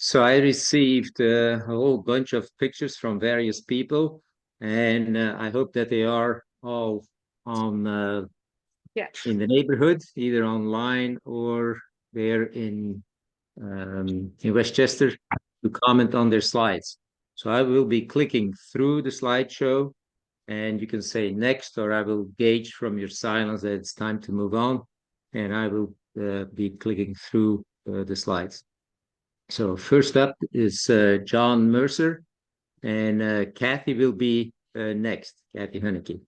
So I received a whole bunch of pictures from various people, and I hope that they are all on Yeah. in the neighborhood, either online or there in Westchester, to comment on their slides. So I will be clicking through the slideshow, and you can say next, or I will gauge from your silence that it's time to move on, and I will be clicking through the slides. So first up is John Mercer, and Kathy will be next, Kathy Hunneke.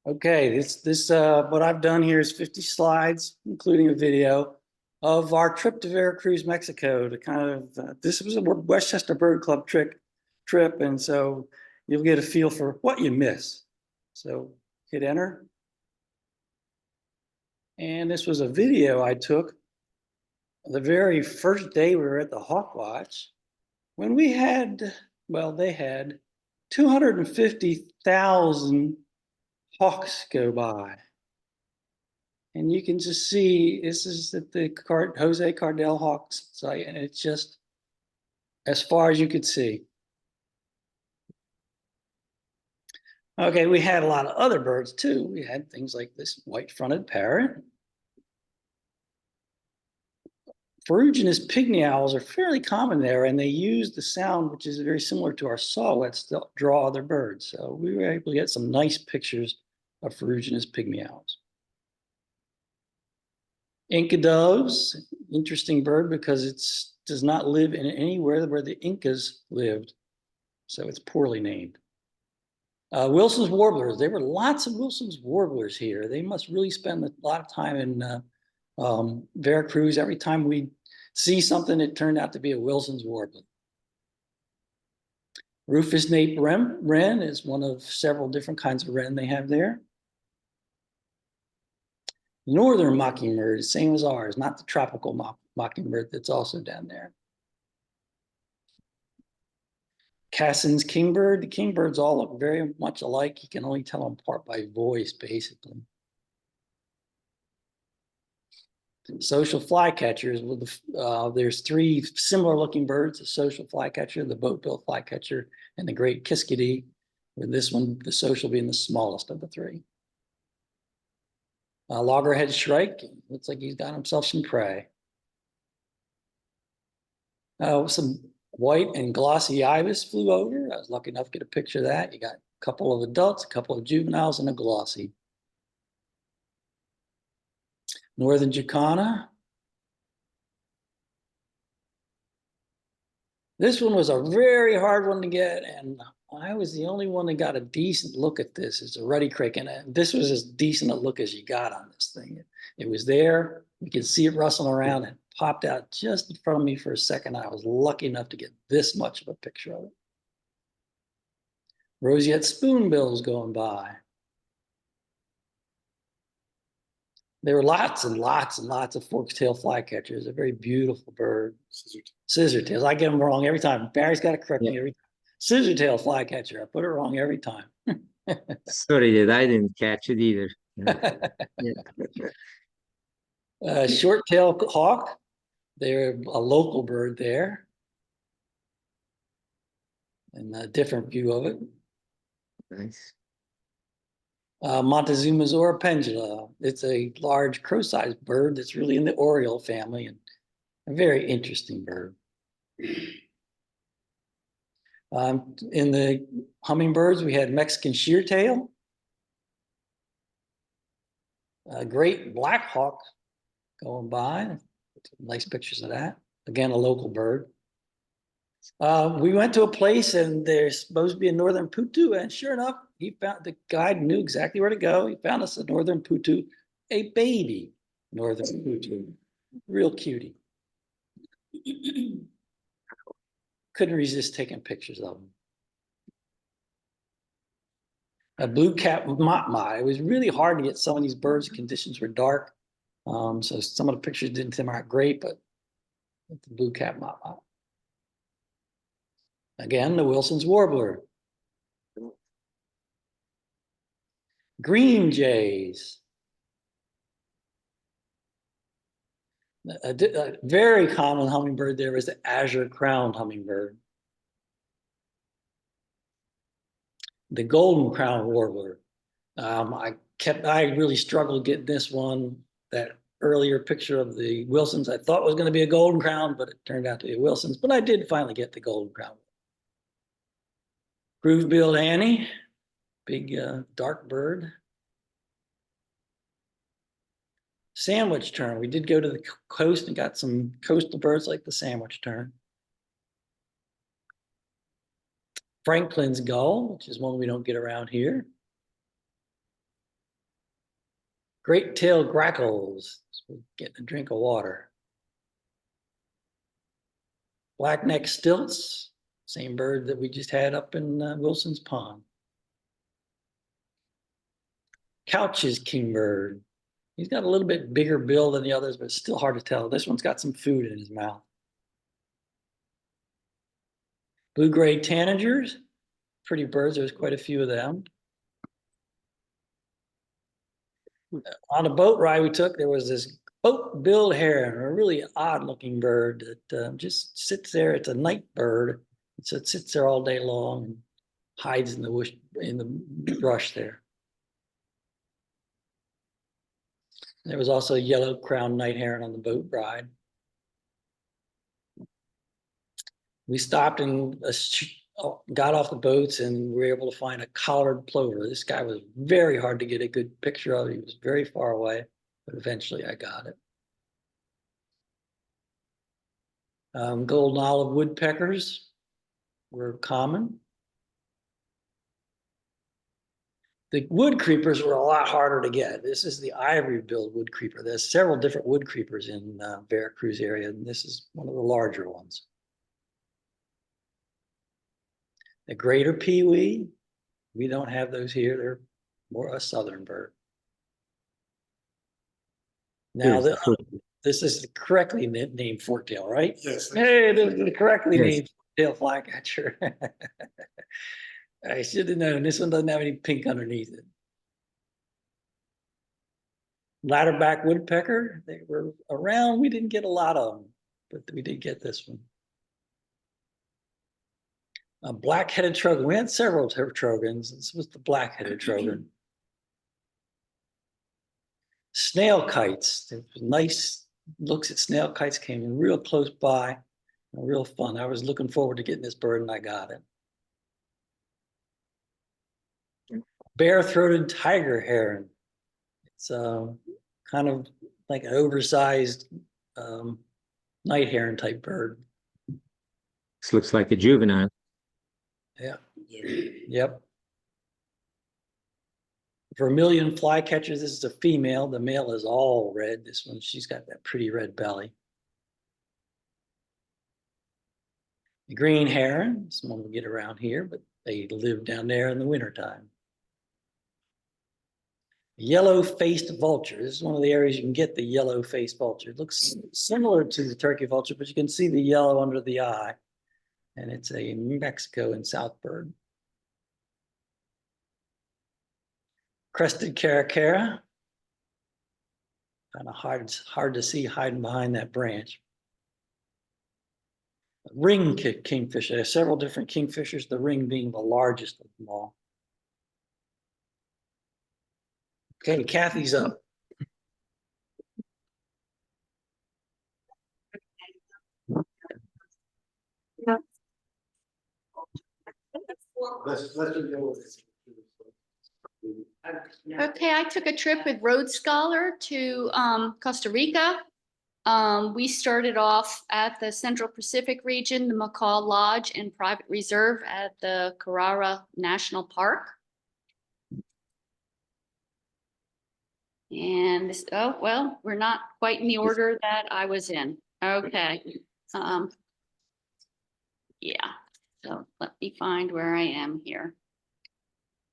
Okay, this what I've done here is 50 slides, including a video of our trip to Veracruz, Mexico. To kind of this was a Westchester Bird Club trip, and so you'll get a feel for what you miss. So hit enter, and this was a video I took the very first day we were at the Hawk Watch, when we had, well, they had 250,000 hawks go by. And you can just see this is at the Jose Cardell Hawks site, and it's just as far as you could see. Okay, we had a lot of other birds too. We had things like this white-fronted parrot. Ferruginous pygmy owls are fairly common there, and they use the sound, which is very similar to our saw-whets, to draw other birds. So we were able to get some nice pictures of ferruginous pygmy owls. Inca doves, interesting bird because it does not live in anywhere where the Incas lived, so it's poorly named. Wilson's warblers, there were lots of Wilson's warblers here. They must really spend a lot of time in Veracruz. Every time we see something, it turned out to be a Wilson's warbler. Rufous nape wren is one of several different kinds of wren they have there. Northern mockingbird, same as ours, not the tropical mockingbird that's also down there. Cassin's kingbird, the kingbirds all look very much alike. You can only tell them apart by voice, basically. Social flycatchers, there's three similar looking birds: the social flycatcher, the boat-bill flycatcher, and the great kiskadee, with this one, the social, being the smallest of the three. Loggerhead shrike, looks like he's got himself some prey. Some white and glossy ibis flew over. I was lucky enough to get a picture of that. You got a couple of adults, a couple of juveniles, and a glossy. Northern jacana. This one was a very hard one to get, and I was the only one that got a decent look at this. It's a ruddy cricket, and this was as decent a look as you got on this thing. It was there. You could see it rustling around and popped out just in front of me for a second. I was lucky enough to get this much of a picture of it. Roseate spoonbills going by. There were lots and lots and lots of fork-tail flycatchers. A very beautiful bird. Scissortails. I get them wrong every time. Barry's got to correct me every time. Scissor-tail flycatcher. I put it wrong every time. Sorry that I didn't catch it either. Short-tailed hawk. They're a local bird there. And a different view of it. Nice. Montezuma's Orapengula. It's a large crow-sized bird that's really in the oriole family, and a very interesting bird. In the hummingbirds, we had Mexican sheartail, a great black hawk going by. Nice pictures of that. Again, a local bird. We went to a place, and there's supposed to be a northern putu, and sure enough, the guide knew exactly where to go. He found us a northern putu, a baby northern putu, real cutie. Couldn't resist taking pictures of them. A blue-capped motmot. It was really hard to get some of these birds. Conditions were dark, so some of the pictures didn't come out great, but the blue-capped motmot. Again, the Wilson's warbler. Green jays. A very common hummingbird there is the azure crowned hummingbird. The golden crowned warbler. I really struggled getting this one. That earlier picture of the Wilsons, I thought was going to be a golden crown, but it turned out to be a Wilsons. But I did finally get the golden crown. Groove-billed Annie, big dark bird. Sandwich tern. We did go to the coast and got some coastal birds like the sandwich tern. Franklin's gull, which is one we don't get around here. Great-tailed grackles, so getting a drink of water. Black-necked stilts, same bird that we just had up in Wilson's Pond. Couch's kingbird. He's got a little bit bigger bill than the others, but it's still hard to tell. This one's got some food in his mouth. Blue-gray tanagers, pretty birds. There's quite a few of them. On a boat ride we took, there was this boat-billed heron, a really odd-looking bird that just sits there. It's a night bird, so it sits there all day long and hides in the brush there. There was also a yellow-crowned night heron on the boat ride. We stopped and got off the boats and we were able to find a collared plover. This guy was very hard to get a good picture of. He was very far away, but eventually I got it. Golden olive woodpeckers were common. The wood creepers were a lot harder to get. This is the ivory-billed wood creeper. There's several different wood creepers in Veracruz area, and this is one of the larger ones. The greater peewee, we don't have those here. They're more a southern bird. Now, this is the correctly named forktail, right? Yes. Hey, this is the correctly Yes. named forktail flycatcher. I should have known. This one doesn't have any pink underneath it. Ladderback woodpecker, they were around. We didn't get a lot of them, but we did get this one. A black-headed trogon. We had several trogons. This was the black-headed trogon. Snail kites. Nice looks at snail kites came real close by. Real fun. I was looking forward to getting this bird and I got it. Bare-throated tiger heron. It's kind of like an oversized night heron type bird. This looks like a juvenile. Yeah. Yep. Vermilion flycatchers. This is a female. The male is all red. This one, she's got that pretty red belly. The green heron. This one we get around here, but they live down there in the wintertime. Yellow-faced vulture. This is one of the areas you can get the yellow-faced vulture. It looks similar to the turkey vulture, but you can see the yellow under the eye. And it's a Mexico and South bird. Crested caracara. Kind of hard to see hiding behind that branch. Ring kingfisher. There are several different kingfishers, the ring being the largest of them all. Okay, Kathy's up. Let's go with this. Okay, I took a trip with Road Scholar to Costa Rica. We started off at the Central Pacific region, the Macaw Lodge and Private Reserve at the Carrara National Park. And this, oh, well, we're not quite in the order that I was in. Okay. Yeah, so let me find where I am here.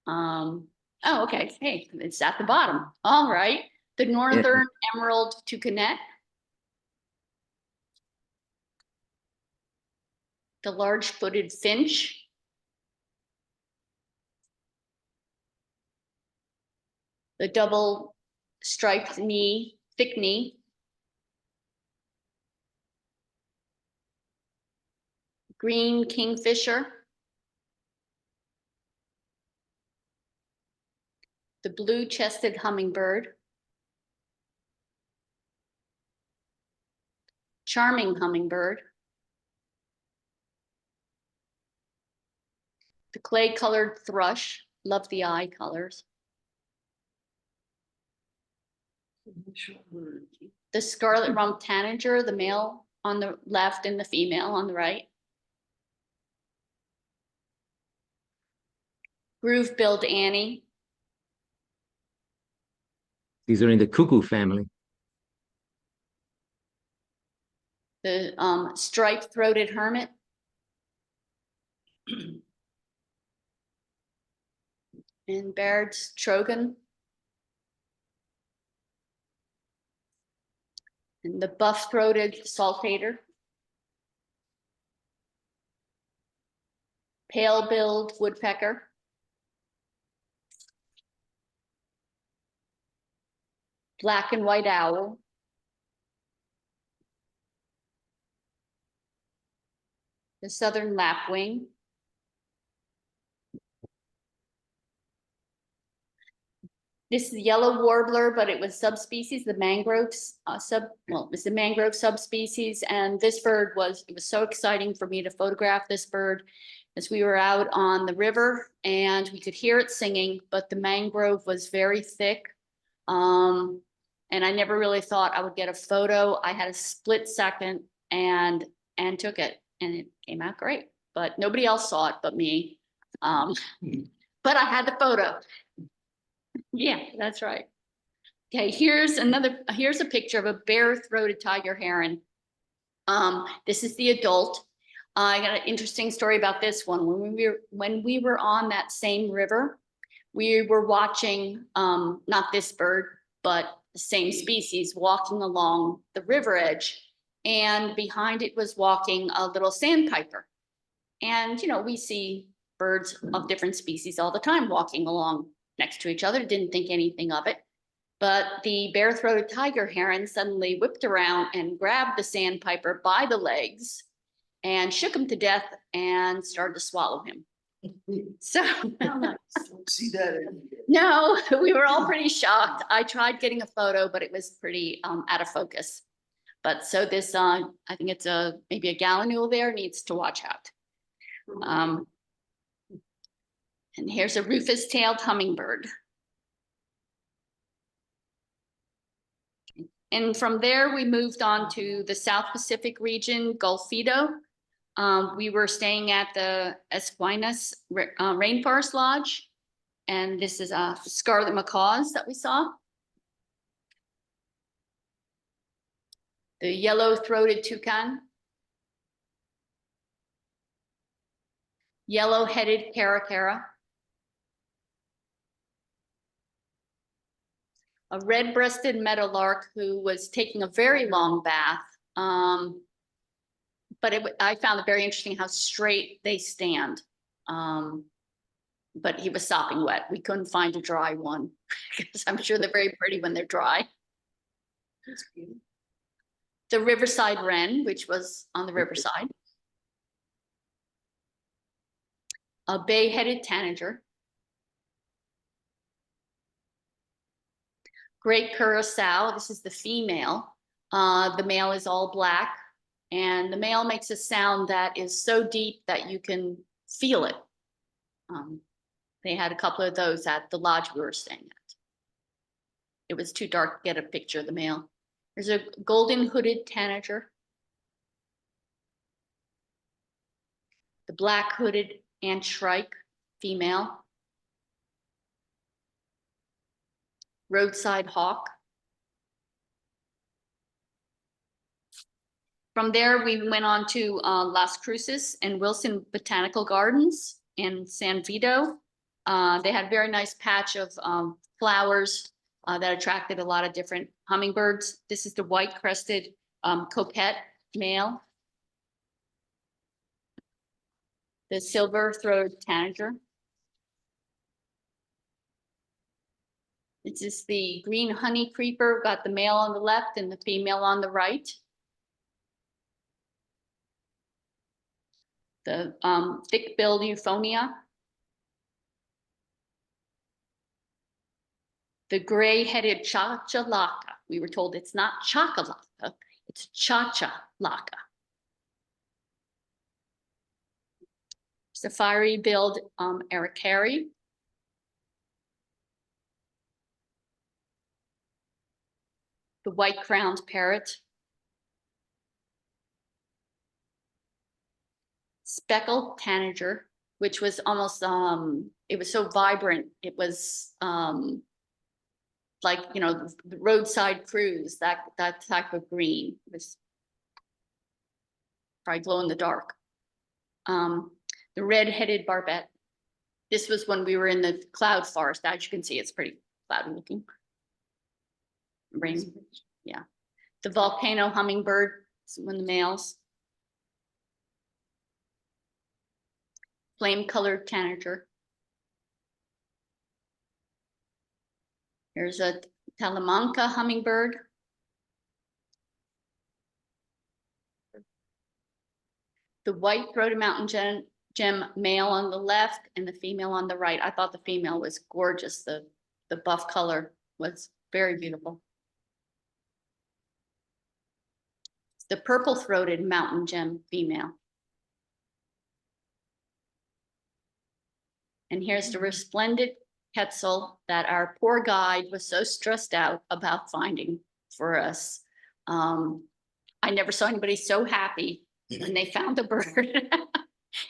Oh, okay. Hey, it's at the bottom. All right. The Northern Emerald toucanet. The large-footed finch. The double striped knee, thick knee. green kingfisher, the blue-chested hummingbird, charming hummingbird, the clay-colored thrush, love the eye colors, the scarlet-rumped tanager, the male on the left and the female on the right, groove-billed Annie, These are in the cuckoo family. the striped-throated hermit, and Baird's trogon, and the buff-throated saltator, pale-billed woodpecker, black and white owl, the southern lapwing, this is the yellow warbler, but it was subspecies, the mangroves well, it's the mangrove subspecies. And this bird it was so exciting for me to photograph this bird as we were out on the river and we could hear it singing, but the mangrove was very thick. And I never really thought I would get a photo. I had a split second and took it, and it came out great, but nobody else saw it but me. But I had the photo. Yeah, that's right. Okay, here's a picture of a bare-throated tiger heron. This is the adult. I got an interesting story about this one. When we were on that same river, we were watching not this bird, but the same species walking along the river edge, and behind it was walking a little sandpiper. And you know, we see birds of different species all the time walking along next to each other, didn't think anything of it. But the bare-throated tiger heron suddenly whipped around and grabbed the sandpiper by the legs and shook him to death and started to swallow him. So See that? no, we were all pretty shocked. I tried getting a photo, but it was pretty out of focus. But so this, I think it's maybe a gallinule there, needs to watch out. And here's a rufous-tailed hummingbird. And from there, we moved on to the South Pacific region, Golfito. We were staying at the Esquinas Rainforest Lodge. And this is scarlet macaws that we saw. The yellow-throated toucan. Yellow-headed caracara. A red-breasted meadowlark who was taking a very long bath. But I found it very interesting how straight they stand. But he was sopping wet. We couldn't find a dry one because I'm sure they're very pretty when they're dry. The riverside wren, which was on the riverside. A bay-headed tanager. Great curassow, this is the female. The male is all black, and the male makes a sound that is so deep that you can feel it. They had a couple of those at the lodge we were staying at. It was too dark to get a picture of the male. There's a golden hooded tanager. The black hooded antshrike, female. Roadside hawk. From there, we went on to Las Cruces and Wilson Botanical Gardens in San Vito. They had a very nice patch of flowers that attracted a lot of different hummingbirds. This is the white-crested coquette male. The silver-throated tanager. This is the green honey creeper, got the male on the left and the female on the right. the thick-billed euphonia, the gray-headed chachalaca. We were told it's not chakalaka, it's chachalaca. The fiery-billed aracari. The white-crowned parrot. Speckled tanager, which was almost it was so vibrant. It was like, you know, the roadside cruise, that type of green. It was probably glow in the dark. The red-headed barbet. This was when we were in the cloud forest. As you can see, it's pretty cloudy looking. Rain, yeah. The volcano hummingbird, one of the males. Flame-colored tanager. Here's a Talamanca hummingbird. The white-throated mountain gem male on the left and the female on the right. I thought the female was gorgeous. The buff color was very beautiful. The purple-throated mountain gem female. And here's the resplendent quetzal that our poor guide was so stressed out about finding for us. I never saw anybody so happy when they found the bird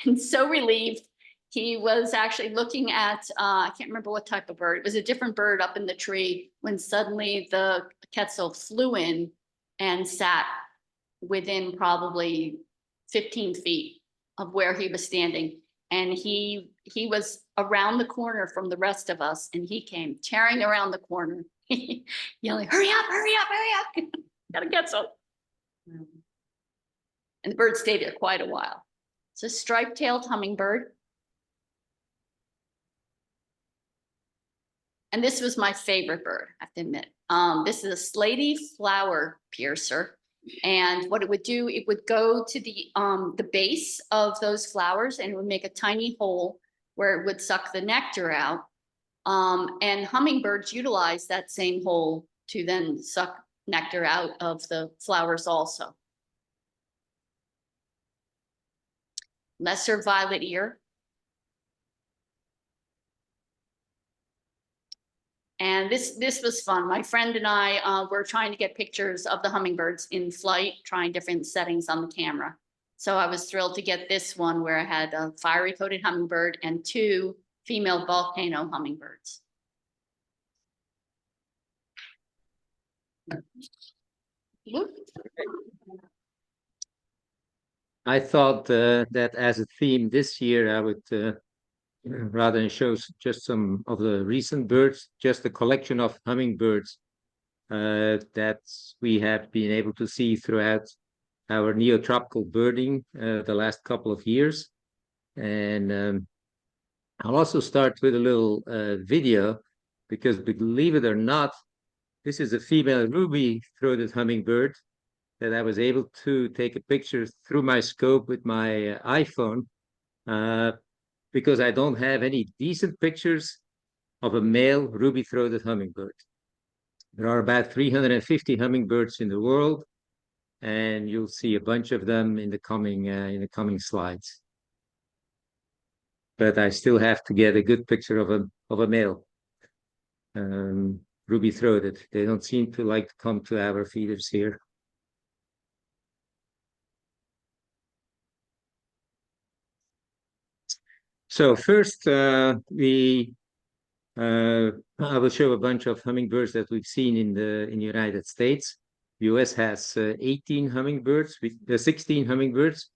and so relieved. He was actually looking at, I can't remember what type of bird. It was a different bird up in the tree when suddenly the quetzal flew in and sat within probably 15 feet of where he was standing. And he was around the corner from the rest of us, and he came tearing around the corner, yelling, hurry up, hurry up, hurry up. Gotta get some. And the bird stayed there quite a while. It's a striped-tailed hummingbird. And this was my favorite bird, I have to admit. This is a slaty flower piercer. And what it would do, it would go to the base of those flowers and it would make a tiny hole where it would suck the nectar out. And hummingbirds utilize that same hole to then suck nectar out of the flowers also. Lesser violet ear. And this was fun. My friend and I were trying to get pictures of the hummingbirds in flight, trying different settings on the camera. So I was thrilled to get this one where I had a fiery coated hummingbird and 2 female volcano hummingbirds. I thought that as a theme this year, I would rather than show just some of the recent birds, just a collection of hummingbirds that we have been able to see throughout our neotropical birding the last couple of years. And I'll also start with a little video, because believe it or not, this is a female ruby-throated hummingbird that I was able to take a picture through my scope with my iPhone, because I don't have any decent pictures of a male ruby-throated hummingbird. There are about 350 hummingbirds in the world, and you'll see a bunch of them in the coming slides. But I still have to get a good picture of a male ruby-throated. They don't seem to like to come to our feeders here. So first, I will show a bunch of hummingbirds that we've seen in the United States. The US has 18 hummingbirds, 16 hummingbirds.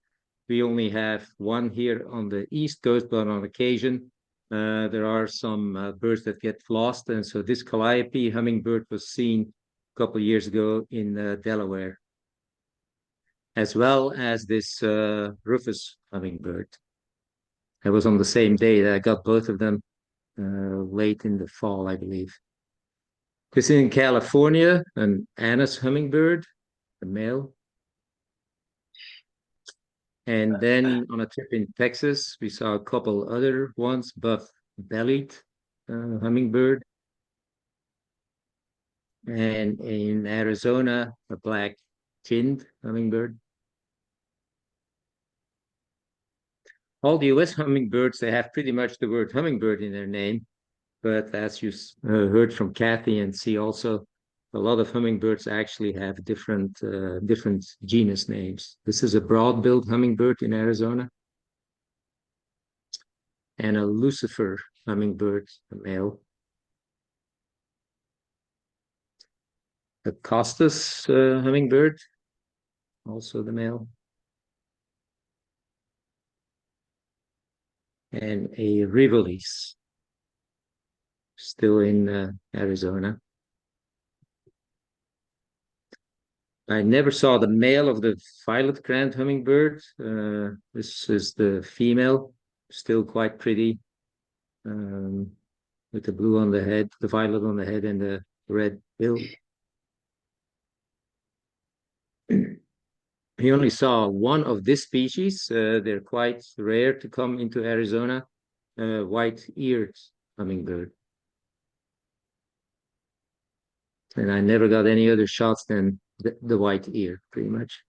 We only have 1 here on the East Coast, but on occasion there are some birds that get lost. And so this calliope hummingbird was seen a couple of years ago in Delaware, as well as this rufous hummingbird. It was on the same day that I got both of them late in the fall, I believe. This is in California, an Anas hummingbird, a male. And then on a trip in Texas, we saw a couple other ones, buff-bellied hummingbird. And in Arizona, a black-chinned hummingbird. All the US hummingbirds, they have pretty much the word hummingbird in their name. But as you heard from Kathy and see also, a lot of hummingbirds actually have different genus names. This is a broad-billed hummingbird in Arizona. And a Lucifer hummingbird, a male. A Costus hummingbird, also the male. And a Rivalis, still in Arizona. I never saw the male of the violet crowned hummingbird. This is the female, still quite pretty, with the blue on the head, the violet on the head, and the red bill. We only saw one of this species. They're quite rare to come into Arizona. White-eared hummingbird. And I never got any other shots than the white ear, pretty much.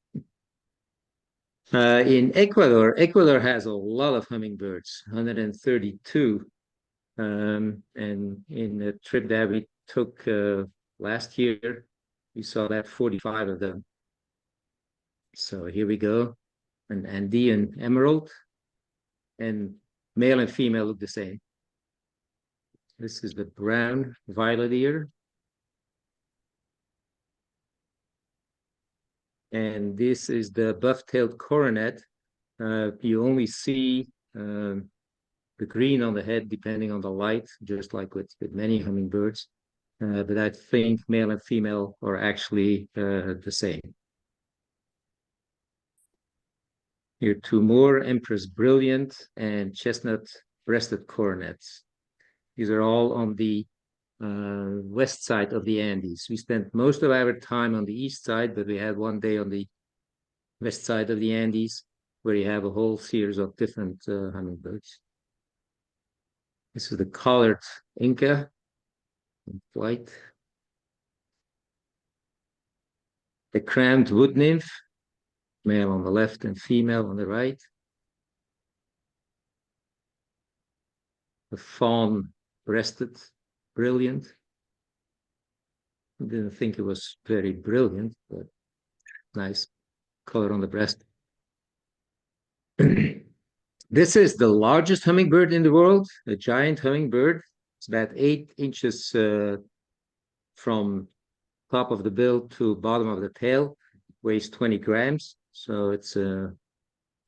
In Ecuador, Ecuador has a lot of hummingbirds, 132. And in the trip that we took last year, we saw that 45 of them. So here we go, an Andean emerald, and male and female look the same. This is the brown violet ear. And this is the buff-tailed coronet. You only see the green on the head depending on the light, just like with many hummingbirds. But I think male and female are actually the same. Here two more, Empress Brilliant and Chestnut-breasted coronets. These are all on the west side of the Andes. We spent most of our time on the east side, but we had one day on the west side of the Andes where you have a whole series of different hummingbirds. This is the collared Inca in flight. The crowned wood nymph, male on the left and female on the right. The fawn-breasted brilliant. I didn't think it was very brilliant, but nice color on the breast. This is the largest hummingbird in the world, a giant hummingbird. It's about 8 inches from top of the bill to bottom of the tail, weighs 20 grams. So it's a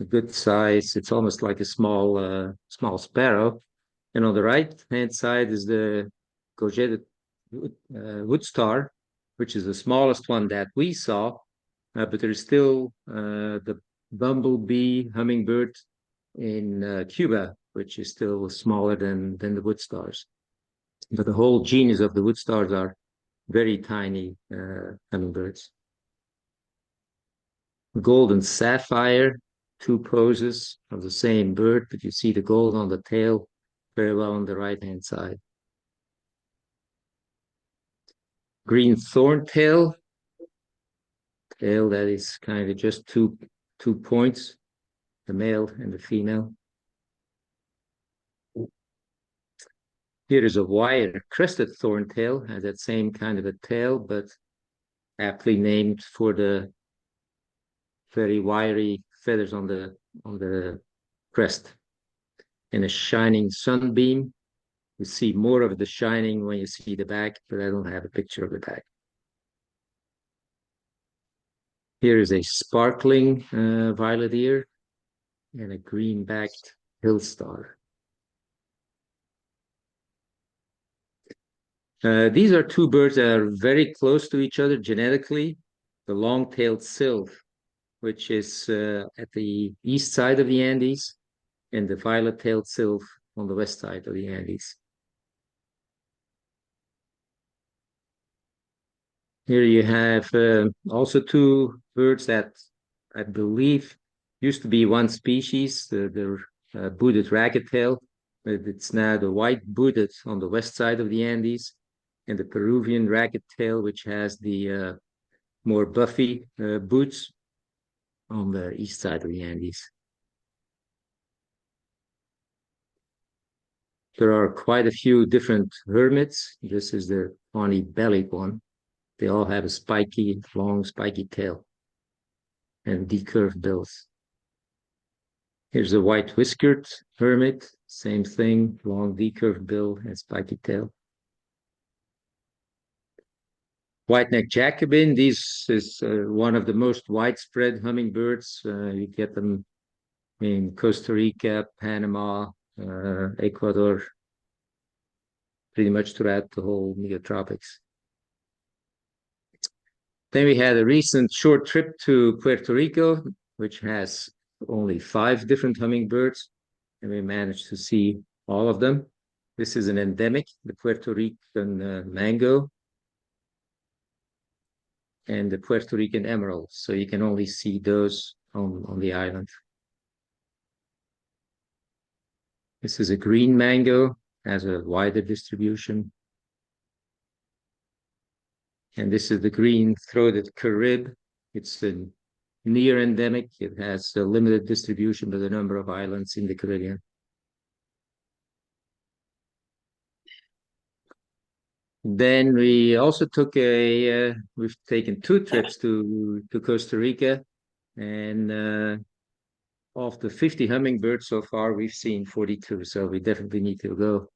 good size. It's almost like a small sparrow. And on the right-hand side is the gorgeted wood star, which is the smallest one that we saw. But there's still the bumblebee hummingbird in Cuba, which is still smaller than the wood stars. But the whole genus of the wood stars are very tiny hummingbirds. Golden sapphire, two poses of the same bird, but you see the gold on the tail very well on the right-hand side. Green thorntail, tail that is kind of just two points, the male and the female. Here is a wire-crested thorntail, has that same kind of a tail, but aptly named for the very wiry feathers on the crest. And a shining sunbeam. You see more of the shining when you see the back, but I don't have a picture of the back. Here is a sparkling violet ear and a green-backed hill star. These are two birds that are very close to each other genetically. The long-tailed sylph, which is at the east side of the Andes, and the violet-tailed sylph on the west side of the Andes. Here you have also two birds that I believe used to be one species, the booted ragged-tail, but it's now the white booted on the west side of the Andes, and the Peruvian ragged-tail, which has the more buffy boots on the east side of the Andes. There are quite a few different hermits. This is the tawny-bellied one. They all have a spiky, long, spiky tail and decurved bills. Here's a white whiskered hermit, same thing, long decurved bill and spiky tail. White-necked Jacobin, this is one of the most widespread hummingbirds. You get them in Costa Rica, Panama, Ecuador, pretty much throughout the whole neotropics. Then we had a recent short trip to Puerto Rico, which has only 5 different hummingbirds, and we managed to see all of them. This is an endemic, the Puerto Rican mango, and the Puerto Rican emerald. So you can only see those on the island. This is a green mango, has a wider distribution. And this is the green-throated Carib. It's a near endemic. It has a limited distribution, but a number of islands in the Caribbean. Then we also took we've taken 2 trips to Costa Rica, and of the 50 hummingbirds so far, we've seen 42. So we definitely need to go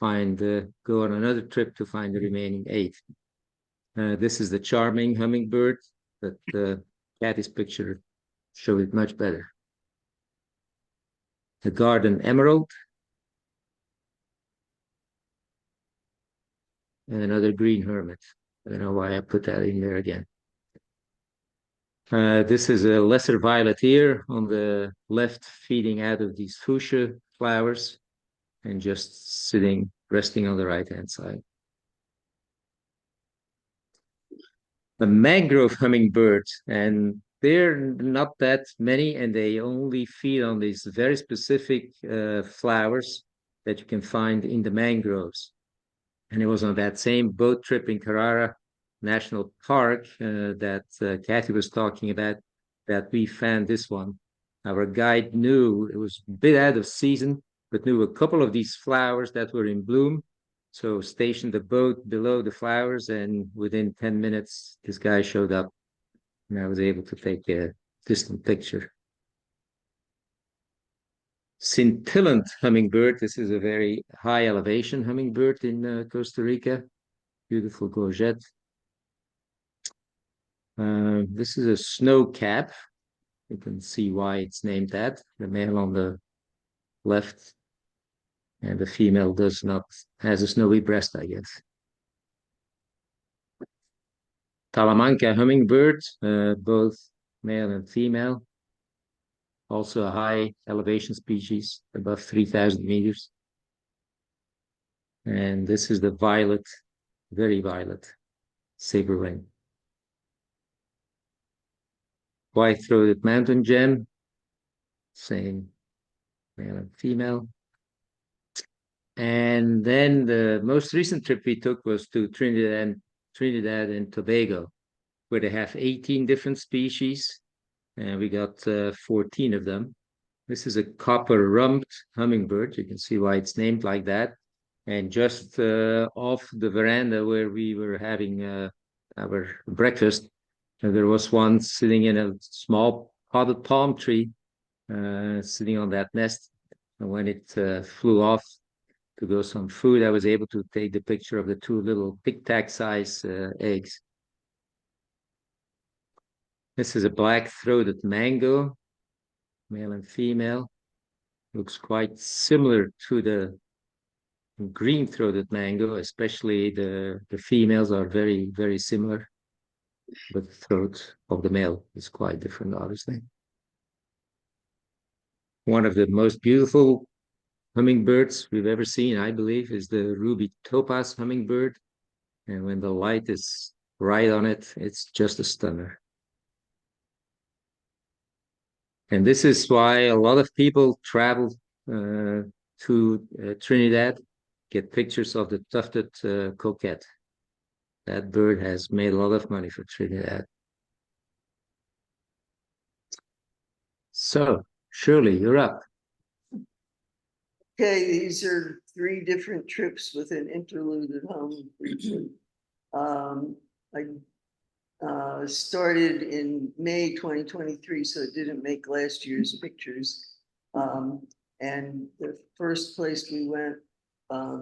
on another trip to find the remaining 8. This is the charming hummingbird, but Kathy's picture showed it much better. The garden emerald. And another green hermit. I don't know why I put that in there again. This is a lesser violet ear on the left, feeding out of these fuchsia flowers and just resting on the right-hand side. The mangrove hummingbird, and they're not that many, and they only feed on these very specific flowers that you can find in the mangroves. And it was on that same boat trip in Carrara National Park that Kathy was talking about that we found this one. Our guide knew it was a bit out of season, but knew a couple of these flowers that were in bloom. So stationed the boat below the flowers, and within 10 minutes, this guy showed up, and I was able to take a distant picture. Scintillant hummingbird. This is a very high elevation hummingbird in Costa Rica. Beautiful gorget. This is a snow cap. You can see why it's named that. The male on the left, and the female has a snowy breast, I guess. Talamanca hummingbird, both male and female. Also a high elevation species, above 3,000 meters. And this is the violet, very violet, saber wing. White-throated mountain gem, same male and female. And then the most recent trip we took was to Trinidad and Tobago, where they have 18 different species, and we got 14 of them. This is a copper-rumped hummingbird. You can see why it's named like that. And just off the veranda where we were having our breakfast, there was one sitting in a small potted palm tree, sitting on that nest. And when it flew off to go some food, I was able to take the picture of the 2 little tic-tac size eggs. This is a black-throated mango, male and female. Looks quite similar to the green-throated mango, especially the females are very, very similar, but the throat of the male is quite different, obviously. One of the most beautiful hummingbirds we've ever seen, I believe, is the ruby topaz hummingbird. And when the light is right on it, it's just a stunner. And this is why a lot of people travel to Trinidad, get pictures of the tufted coquette. That bird has made a lot of money for Trinidad. So, Shirley, you're up. Okay, these are 3 different trips with an interlude at home briefly. I started in May 2023, so it didn't make last year's pictures. And the first place we went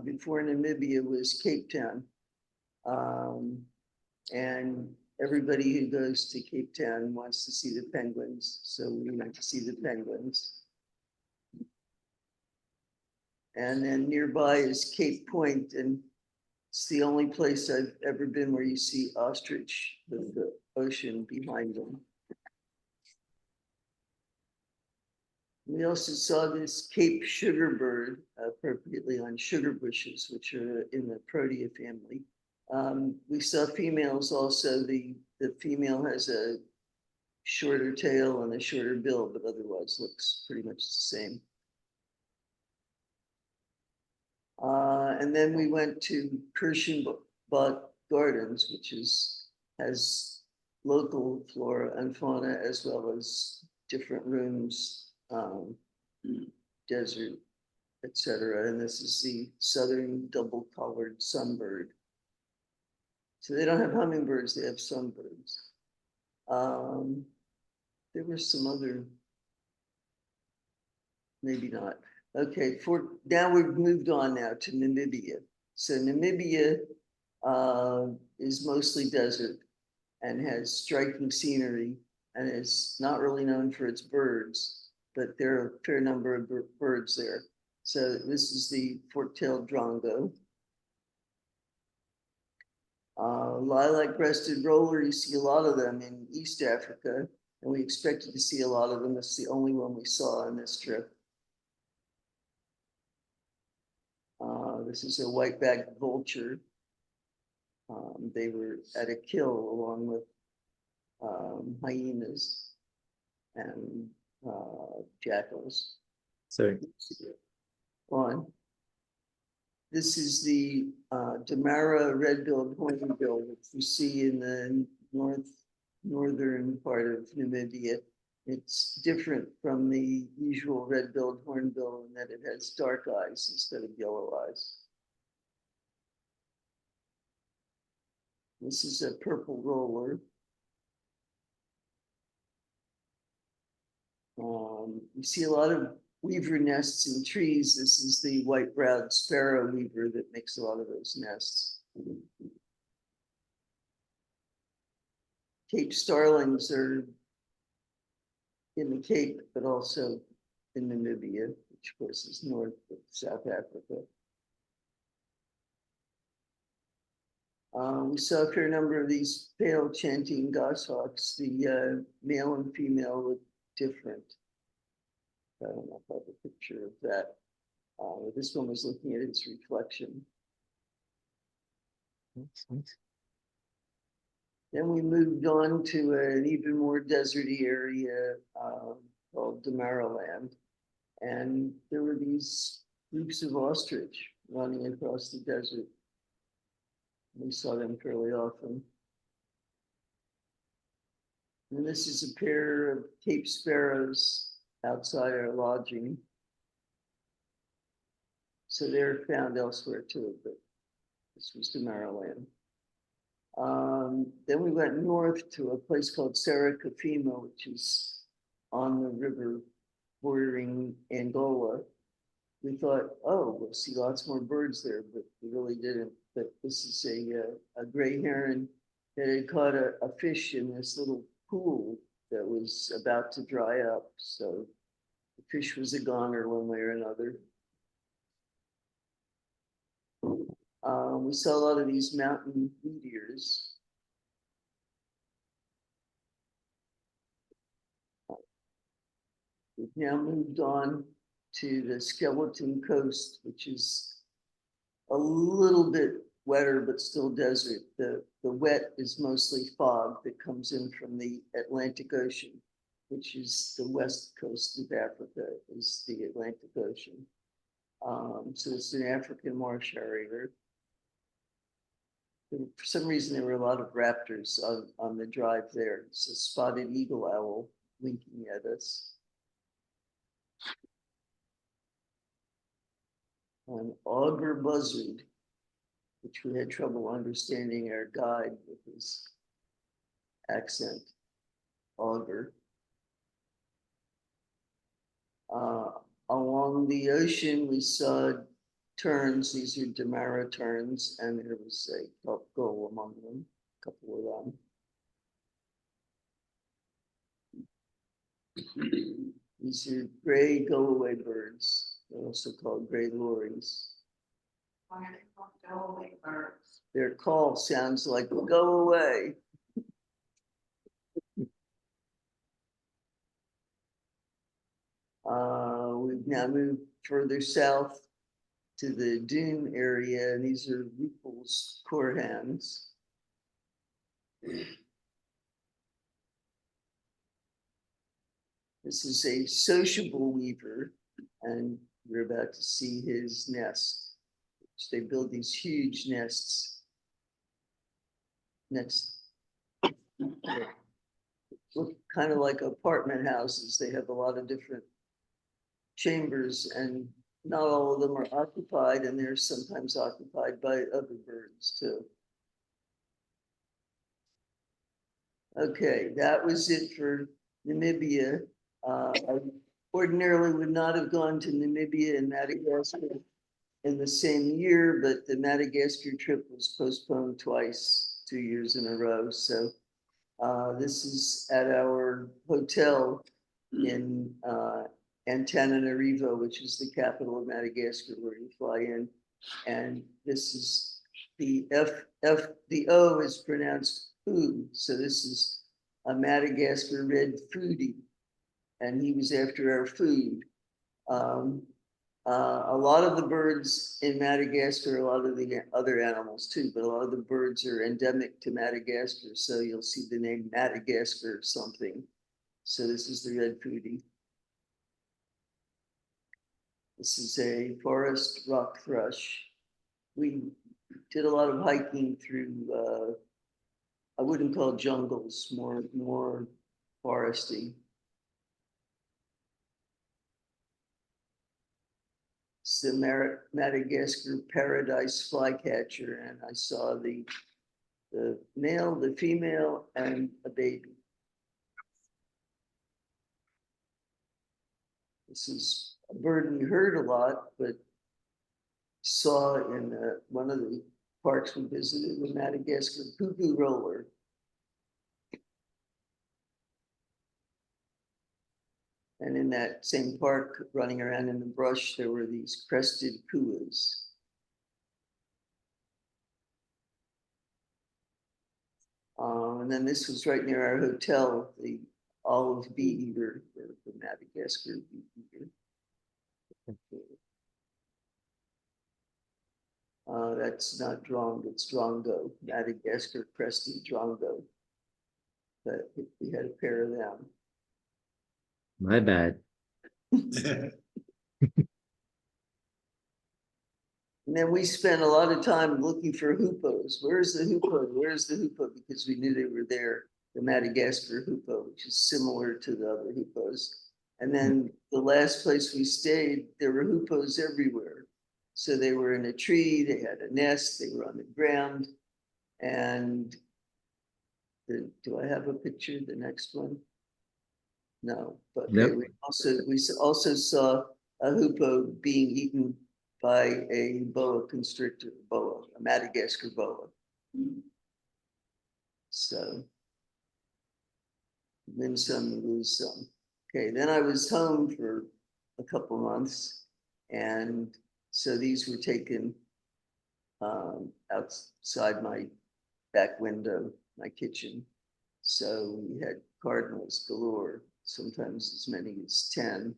before Namibia was Cape Town. And everybody who goes to Cape Town wants to see the penguins, so we went to see the penguins. And then nearby is Cape Point, and it's the only place I've ever been where you see ostrich with the ocean behind them. We also saw this Cape Sugarbird, appropriately on sugar bushes, which are in the Protea family. We saw females also. The female has a shorter tail and a shorter bill, but otherwise looks pretty much the same. And then we went to Kirschenbach Gardens, which has local flora and fauna as well as different rooms, desert, etc. And this is the southern double-collared sunbird. So they don't have hummingbirds, they have sunbirds. There were some other, maybe not. Okay, now we've moved on now to Namibia. So Namibia is mostly desert and has striking scenery and is not really known for its birds, but there are a fair number of birds there. So this is the fork-tailed drongo. Lilac-breasted roller, you see a lot of them in East Africa, and we expected to see a lot of them. It's the only one we saw on this trip. This is a white-backed vulture. They were at a kill along with hyenas and jackals. Sorry. On. This is the Damara red-billed hornbill, which you see in the northern part of Namibia. It's different from the usual red-billed hornbill in that it has dark eyes instead of yellow eyes. This is a purple roller. You see a lot of weaver nests in trees. This is the white-browed sparrow weaver that makes a lot of those nests. Cape starlings are in the Cape, but also in Namibia, which of course is north of South Africa. We saw a fair number of these pale chanting goshawks. The male and female look different. I don't know if I have a picture of that. This one was looking at its reflection. Then we moved on to an even more deserty area called Damaraland. And there were these groups of ostrich running across the desert. We saw them fairly often. And this is a pair of Cape sparrows outside our lodging. So they're found elsewhere too, but this was Damaraland. Then we went north to a place called Serra-Kafima, which is on the river bordering Angola. We thought, oh, we'll see lots more birds there, but we really didn't. But this is a gray heron that had caught a fish in this little pool that was about to dry up. So the fish was a goner one way or another. We saw a lot of these mountain meteors. We've now moved on to the Skeleton Coast, which is a little bit wetter, but still desert. The wet is mostly fog that comes in from the Atlantic Ocean. which is the west coast of Africa, is the Atlantic Ocean. So it's an African marsh harrier. For some reason, there were a lot of raptors on the drive there. It's a spotted eagle owl winking at us. An auger buzzard, which we had trouble understanding our guide with his accent. Auger. Along the ocean, we saw terns. These are Damara terns, and there was a gull among them, a couple of them. These are gray go-away birds. They're also called gray lories. Why are they called go-away birds? Their call sounds like go away. We've now moved further south to the dune area, and these are Ruppel's corehans. This is a sociable weaver, and we're about to see his nest. They build these huge nests. Look kind of like apartment houses. They have a lot of different chambers, and not all of them are occupied, and they're sometimes occupied by other birds too. Okay, that was it for Namibia. I ordinarily would not have gone to Namibia and Madagascar in the same year, but the Madagascar trip was postponed twice, 2 years in a row. So this is at our hotel in Antananarivo, which is the capital of Madagascar, where you fly in. And this is the the O is pronounced food. So this is a Madagascar red foodie, and he was after our food. A lot of the birds in Madagascar, a lot of the other animals too, but a lot of the birds are endemic to Madagascar. So you'll see the name Madagascar something. So this is the red foodie. This is a forest rock thrush. We did a lot of hiking through, I wouldn't call it jungles, more foresty. It's the Madagascar paradise flycatcher, and I saw the male, the female, and a baby. This is a bird we heard a lot, but saw in one of the parks we visited, the Madagascar cuckoo roller. And in that same park, running around in the brush, there were these crested kuas. And then this was right near our hotel, the olive bee eater, or the Madagascar bee eater. That's not drongo, it's drongo, Madagascar crested drongo. But we had a pair of them. My bad. And then we spent a lot of time looking for hoopos. Where's the hoopo? Where's the hoopo? Because we knew they were there, the Madagascar hoopo, which is similar to the other hoopos. And then the last place we stayed, there were hoopos everywhere. So they were in a tree, they had a nest, they were on the ground. And do I have a picture, the next one? No, but okay, Nope. we also saw a hoopoe being eaten by a boa constrictor, a Madagascar boa. So win some, you lose some. Okay, then I was home for a couple months, and so these were taken outside my back window, my kitchen. So we had cardinals galore, sometimes as many as 10.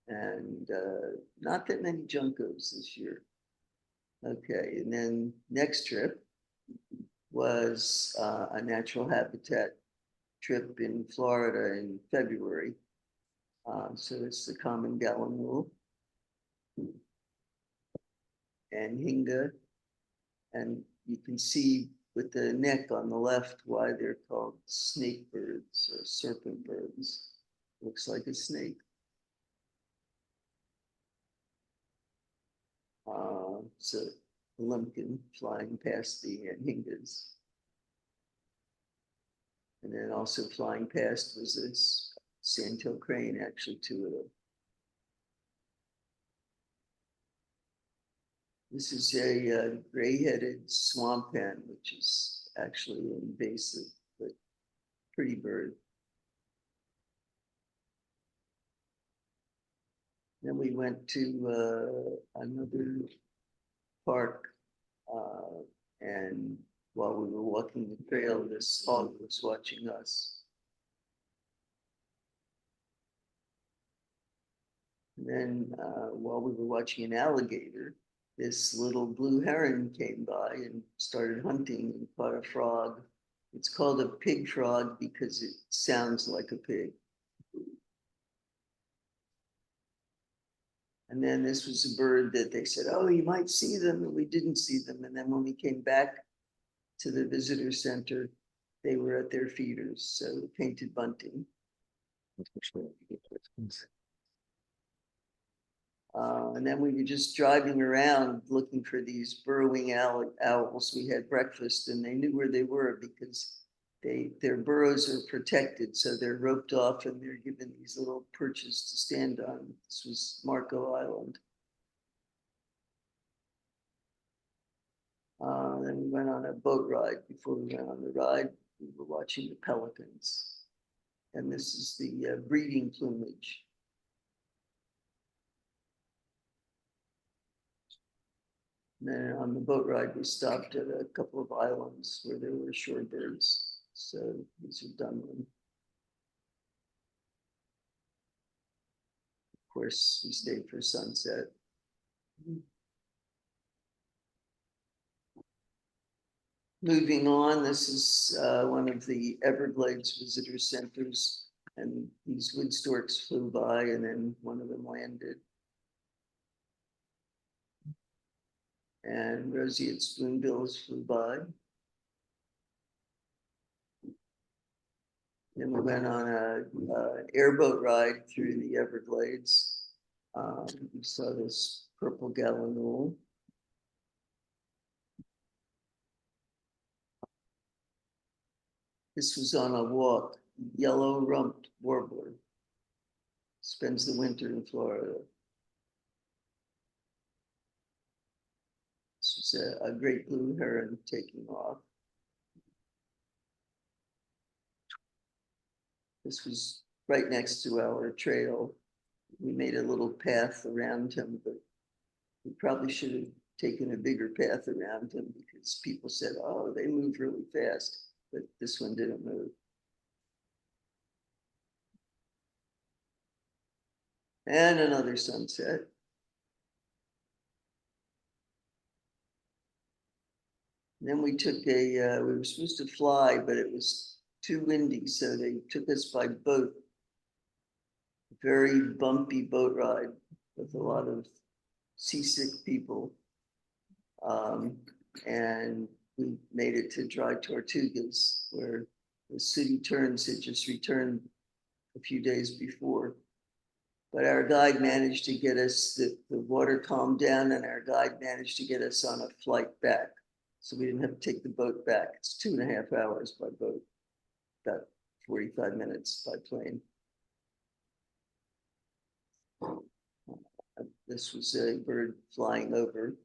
And not that many juncos this year. Okay, and then next trip was a natural habitat trip in Florida in February. So it's the common gallinule and hinga. And you can see with the neck on the left why they're called snake birds or serpent birds. Looks like a snake. So the lumpkin flying past the hingas. And then also flying past was this sandhill crane, actually two of them. This is a gray-headed swamp hen, which is actually invasive, but pretty bird. Then we went to another park, and while we were walking the trail, this hog was watching us. And then while we were watching an alligator, this little blue heron came by and started hunting and caught a frog. It's called a pig frog because it sounds like a pig. And then this was a bird that they said, oh, you might see them, and we didn't see them. And then when we came back to the visitor center, they were at their feeders, so painted bunting. And then we were just driving around looking for these burrowing owls. We had breakfast and they knew where they were because their burrows are protected. So they're roped off and they're given these little perches to stand on. This was Marco Island. Then we went on a boat ride. Before we went on the ride, we were watching the pelicans. And this is the breeding plumage. And then on the boat ride, we stopped at a couple of islands where there were shorebirds. So these are Dunlin. Of course, we stayed for sunset. Moving on, this is one of the Everglades visitor centers, and these wood storks flew by and then one of them landed. And roseate spoonbills flew by. Then we went on an airboat ride through the Everglades. We saw this purple gallinule. This was on a walk, yellow-rumped warbler. Spends the winter in Florida. This was a great blue heron taking off. This was right next to our trail. We made a little path around him, but we probably should have taken a bigger path around him because people said, oh, they move really fast, but this one didn't move. And another sunset. Then we took we were supposed to fly, but it was too windy, so they took us by boat. Very bumpy boat ride with a lot of seasick people. And we made it to Dry Tortugas, where the City Turns had just returned a few days before. But our guide managed to get us, the water calmed down, and our guide managed to get us on a flight back. So we didn't have to take the boat back. It's 2.5 hours by boat, about 45 minutes by plane. This was a bird flying over.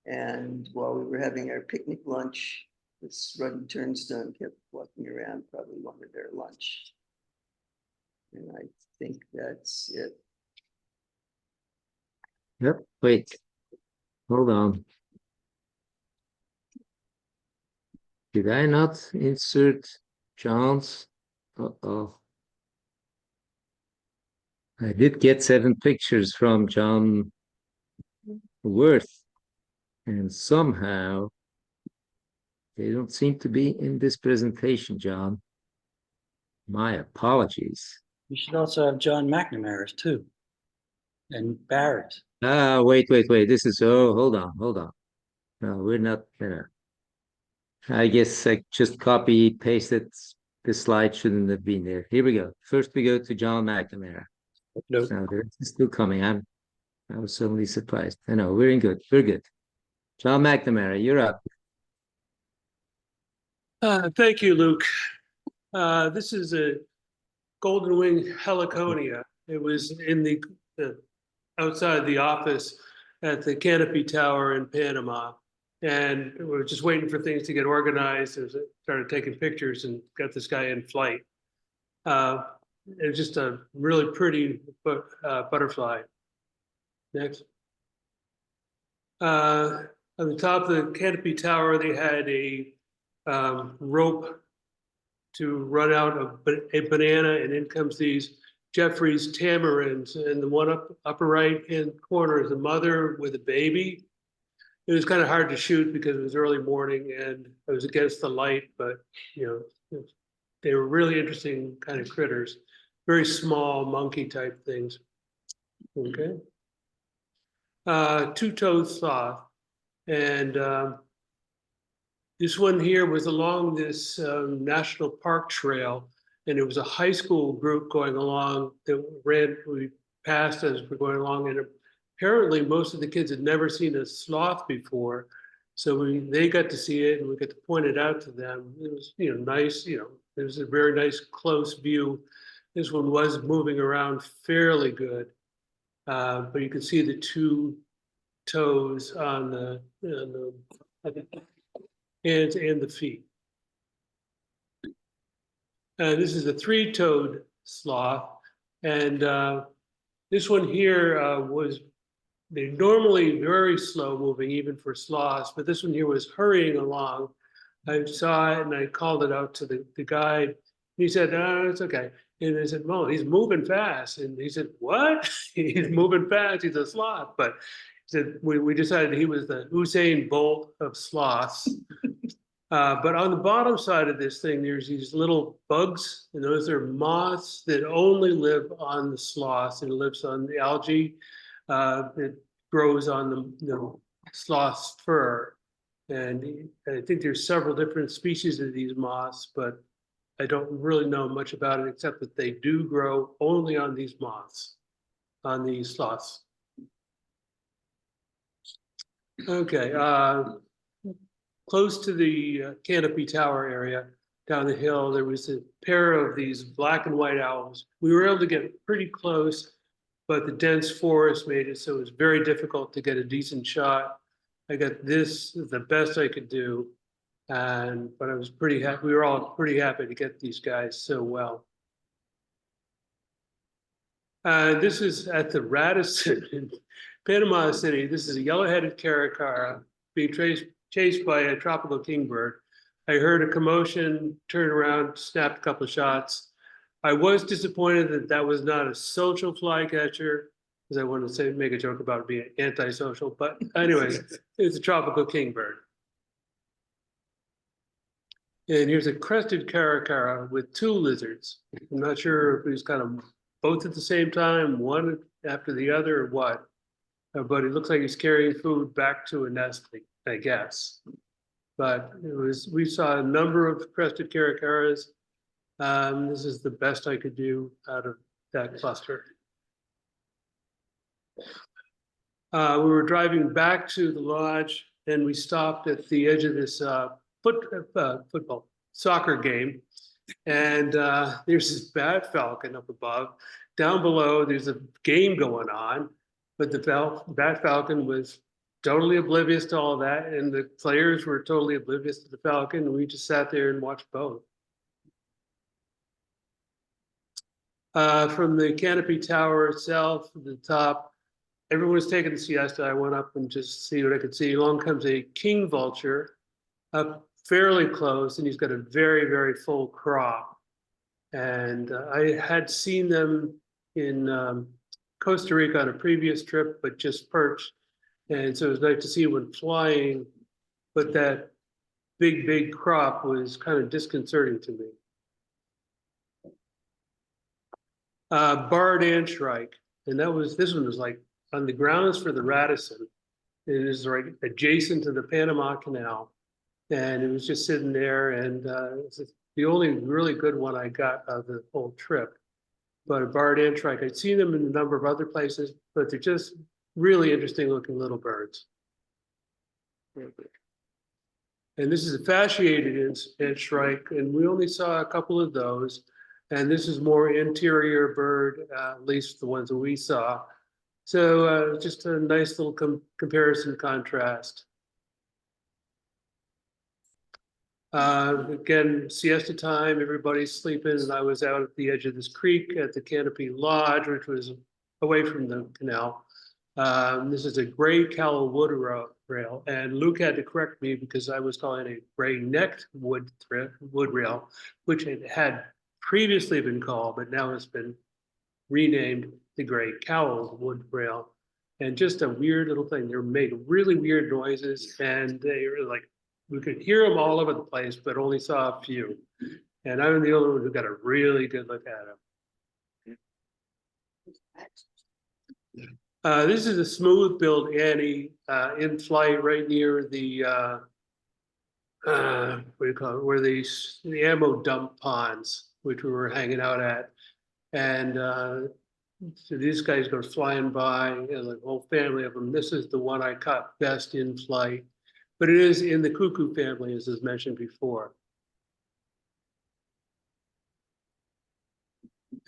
And while we were having our picnic lunch, this ruddy turnstone kept walking around, probably wanted their lunch. And I think that's it. Yep, wait, hold on. Did I not insert John's? Uh-oh. I did get 7 pictures from John Worth, and somehow They don't seem to be in this presentation, John. My apologies. You should also have John McNamara's too. And Barrett's. Ah, wait. This is, oh, hold on. No, we're not, I guess I just copy pasted. This slide shouldn't have been there. Here we go. First we go to John McNamara. No, Now they're still coming. I was suddenly surprised. I know, we're good. We're good. John McNamara, you're up. Thank you, Luke. This is a golden wing heliconia. It was in the outside the office at the Canopy Tower in Panama. And we were just waiting for things to get organized. Started taking pictures and got this guy in flight. It was just a really pretty butterfly. Next. On the top of the Canopy Tower, they had a rope to run out a banana, and in comes these Jeffrey's tamarinds, and the one upper right hand corner is a mother with a baby. It was kind of hard to shoot because it was early morning and it was against the light, but you know, they were really interesting kind of critters, very small monkey type things. Okay. Two-toed sloth, and this one here was along this national park trail, and it was a high school group going along that we passed as we're going along, and apparently most of the kids had never seen a sloth before. So they got to see it and we got to point it out to them. It was, nice, it was a very nice close view. This one was moving around fairly good, but you can see the two toes on the hands and the feet. This is a three-toed sloth, and this one here they're normally very slow moving, even for sloths, but this one here was hurrying along. I saw it and I called it out to the guide. He said, "Oh, it's okay." And I said, "Well, he's moving fast." And he said, "What?" He's moving fast. He's a sloth. But he said, we decided he was the Usain Bolt of sloths. But on the bottom side of this thing, there's these little bugs, and those are moths that only live on the sloths. It lives on the algae. It grows on the sloth's fur. And I think there's several different species of these moths, but I don't really know much about it, except that they do grow only on these moths, on these sloths. Okay, close to the Canopy Tower area, down the hill, there was a pair of these black and white owls. We were able to get pretty close, but the dense forest made it so it was very difficult to get a decent shot. I got this the best I could do, but I was pretty happy. We were all pretty happy to get these guys so well. This is at the Radisson in Panama City. This is a yellow-headed caracara being chased by a tropical kingbird. I heard a commotion, turned around, snapped a couple of shots. I was disappointed that that was not a social flycatcher, because I wanted to make a joke about it being antisocial. But anyways, it's a tropical kingbird. And here's a crested caracara with two lizards. I'm not sure if it was kind of both at the same time, one after the other, or what. But it looks like he's carrying food back to a nest, I guess. But we saw a number of crested caracaras. This is the best I could do out of that cluster. We were driving back to the lodge and we stopped at the edge of this football soccer game. And there's this bat falcon up above. Down below, there's a game going on, but the bat falcon was totally oblivious to all that. And the players were totally oblivious to the falcon. And we just sat there and watched both. From the Canopy Tower itself, at the top, everyone was taking a siesta. I went up and just see what I could see. Along comes a king vulture up fairly close, and he's got a very, very full crop. And I had seen them in Costa Rica on a previous trip, but just perched. And so it was nice to see one flying, but that big crop was kind of disconcerting to me. Barred Antshrike, and this one was like on the grounds for the Radisson. It is right adjacent to the Panama Canal. And it was just sitting there, and it's the only really good one I got of the whole trip. But a barred antshrike, I'd seen them in a number of other places, but they're just really interesting looking little birds. And this is a fasciated antshrike, and we only saw a couple of those. And this is more interior bird, at least the ones that we saw. So just a nice little comparison contrast. Again, siesta time, everybody's sleeping, and I was out at the edge of this creek at the Canopy Lodge, which was away from the canal. This is a gray cowl wood rail, and Luke had to correct me because I was calling it a gray-necked wood rail, which it had previously been called, but now it's been renamed the gray cowl wood rail. And just a weird little thing. They made really weird noises, and they were like, we could hear them all over the place, but only saw a few. And I'm the only one who got a really good look at them. This is a smooth-billed Annie in flight right near the what do you call it? Where the ammo dump ponds, which we were hanging out at, and so these guys go flying by, and the whole family of them. This is the one I caught best in flight. But it is in the cuckoo family, as is mentioned before.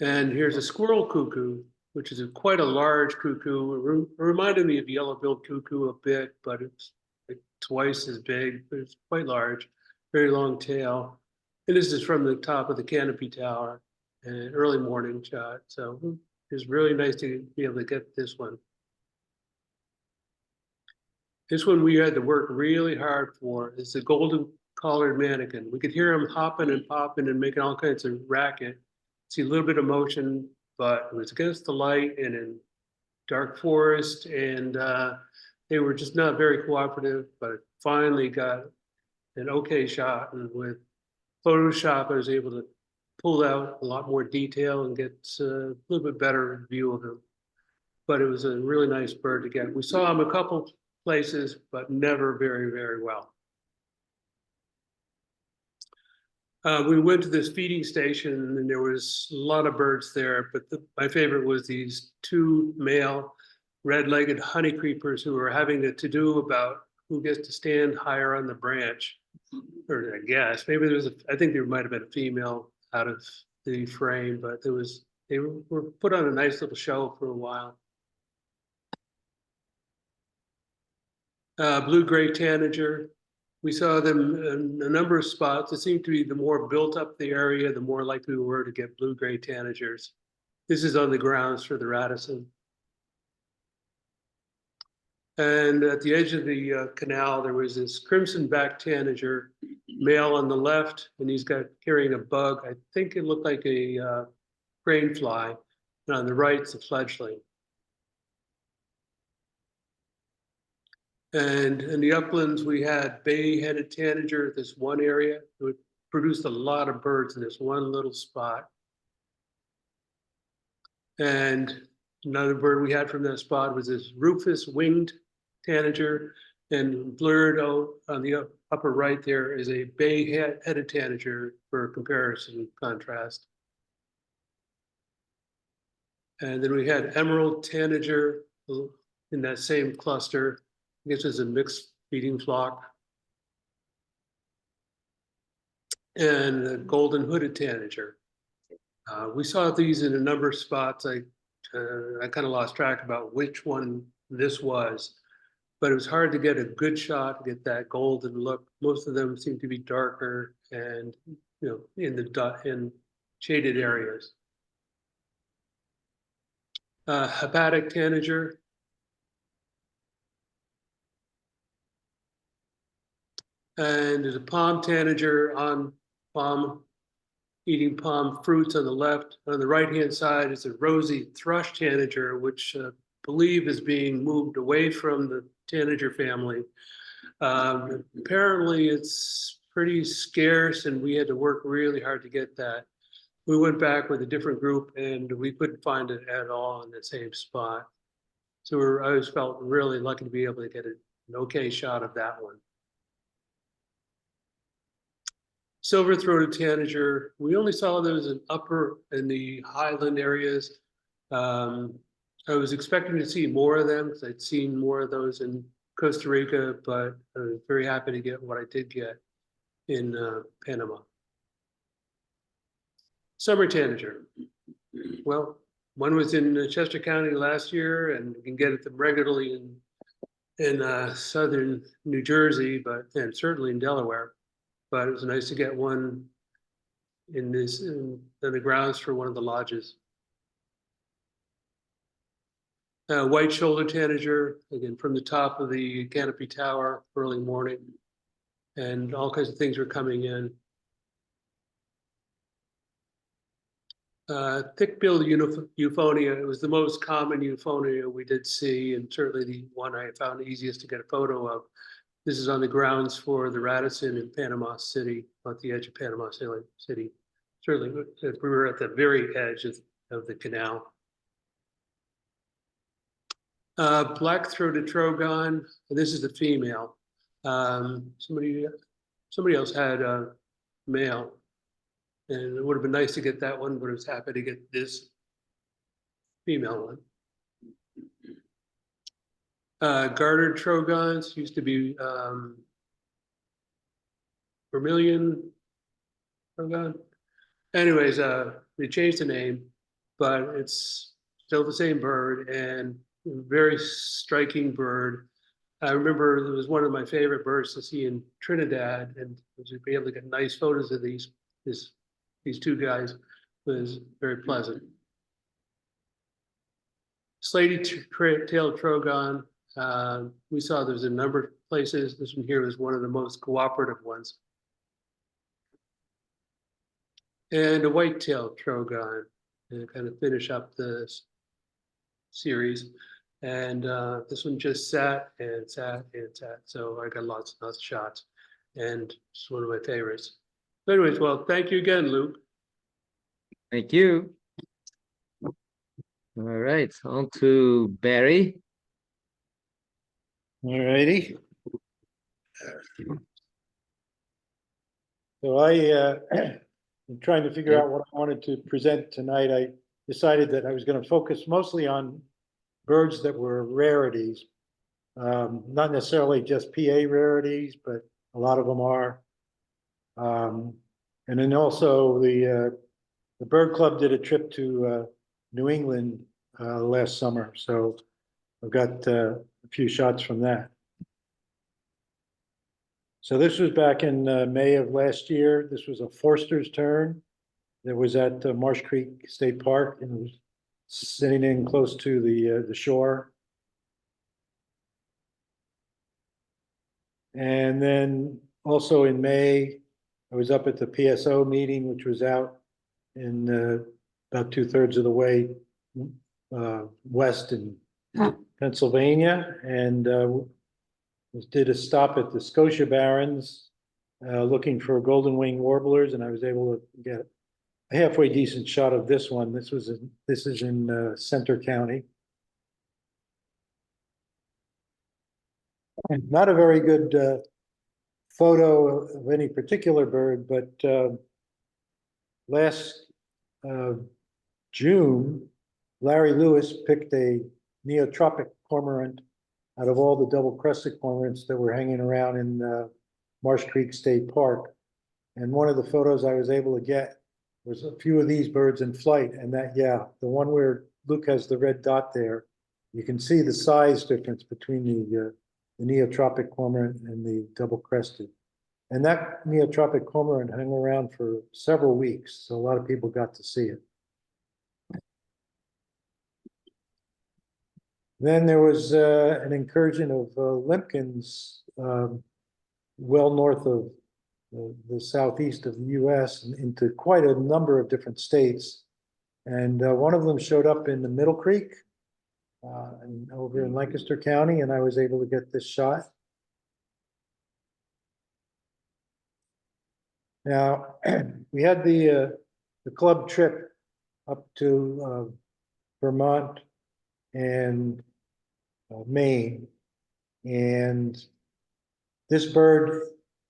And here's a squirrel cuckoo, which is quite a large cuckoo. It reminded me of yellow-billed cuckoo a bit, but it's like twice as big, but it's quite large, very long tail. And this is from the top of the canopy tower, an early morning shot. So it's really nice to be able to get this one. This one we had to work really hard for. It's a golden collared manakin. We could hear him hopping and popping and making all kinds of racket. See a little bit of motion, but it was against the light and in dark forest, and they were just not very cooperative, but finally got an okay shot. And with Photoshop, I was able to pull out a lot more detail and get a little bit better view of him. But it was a really nice bird to get. We saw him a couple places, but never very well. We went to this feeding station, and there was a lot of birds there, but my favorite was these two male red-legged honey creepers who were having a to-do about who gets to stand higher on the branch. Or I guess maybe there was I think there might have been a female out of the frame, but they were put on a nice little show for a while. Blue-gray tanager. We saw them in a number of spots. It seemed to be the more built up the area, the more likely we were to get blue-gray tanagers. This is on the grounds for the Radisson. And at the edge of the canal, there was this crimson-backed tanager, male on the left, and he's carrying a bug. I think it looked like a crane fly. And on the right, it's a fledgling. And in the uplands, we had bay-headed tanager at this one area. It produced a lot of birds in this one little spot. And another bird we had from that spot was this rufous winged tanager, and blurred out on the upper right there is a bay-headed tanager for comparison contrast. And then we had emerald tanager in that same cluster. I guess it's a mixed feeding flock. And a golden hooded tanager. We saw these in a number of spots. I kind of lost track about which one this was, but it was hard to get a good shot to get that golden look. Most of them seem to be darker and in shaded areas. Hepatic tanager. And there's a palm tanager on palm, eating palm fruits on the left. On the right-hand side is a rosy thrush tanager, which I believe is being moved away from the tanager family. Apparently it's pretty scarce and we had to work really hard to get that. We went back with a different group and we couldn't find it at all in the same spot. So I always felt really lucky to be able to get an okay shot of that one. Silver-throated tanager, we only saw those in the highland areas. I was expecting to see more of them because I'd seen more of those in Costa Rica, but I was very happy to get what I did get in Panama. Summer tanager. Well, one was in Chester County last year, and you can get them regularly in southern New Jersey, and certainly in Delaware. But it was nice to get one in the grounds for one of the lodges. White shoulder tanager, again, from the top of the canopy tower, early morning. And all kinds of things were coming in. Thick-billed euphonia, it was the most common euphonia we did see, and certainly the one I found easiest to get a photo of. This is on the grounds for the Radisson in Panama City, at the edge of Panama City. Certainly, we were at the very edge of the canal. Black-throated trogon, this is the female. Somebody else had a male. And it would have been nice to get that one, but I was happy to get this female one. Gartered trogons used to be vermilion trogon. Anyways, they changed the name, but it's still the same bird and very striking bird. I remember it was one of my favorite birds to see in Trinidad, and to be able to get nice photos of these two guys was very pleasant. Slaty-tailed trogon. We saw there's a number of places. This one here was one of the most cooperative ones. And a white-tailed trogon, and kind of finish up the series. And this one just sat and sat and sat. So I got lots and lots of shots, and it's one of my favorites. But anyways, well, thank you again, Luke. Thank you. All right, on to Barry. All righty. So I'm trying to figure out what I wanted to present tonight. I decided that I was going to focus mostly on birds that were rarities, not necessarily just PA rarities, but a lot of them are. And then also the Bird Club did a trip to New England last summer, so I've got a few shots from that. So this was back in May of last year. This was a Forster's tern that was at Marsh Creek State Park, and it was sitting in close to the shore. And then also in May, I was up at the PSO meeting, which was out in about 2/3 of the way west in Pennsylvania, and did a stop at the Scotia Barrens looking for golden wing warblers, and I was able to get a halfway decent shot of this one. This is in Center County. And not a very good photo of any particular bird, but last June, Larry Lewis picked a neotropic cormorant out of all the double-crested cormorants that were hanging around in Marsh Creek State Park. And one of the photos I was able to get was a few of these birds in flight, and the one where Luke has the red dot there, you can see the size difference between the neotropic cormorant and the double-crested. And that neotropic cormorant hung around for several weeks, so a lot of people got to see it. Then there was an incursion of limpkins well north of the southeast of the US and into quite a number of different states. And one of them showed up in the Middle Creek and over in Lancaster County, and I was able to get this shot. Now, we had the club trip up to Vermont and Maine. And this bird,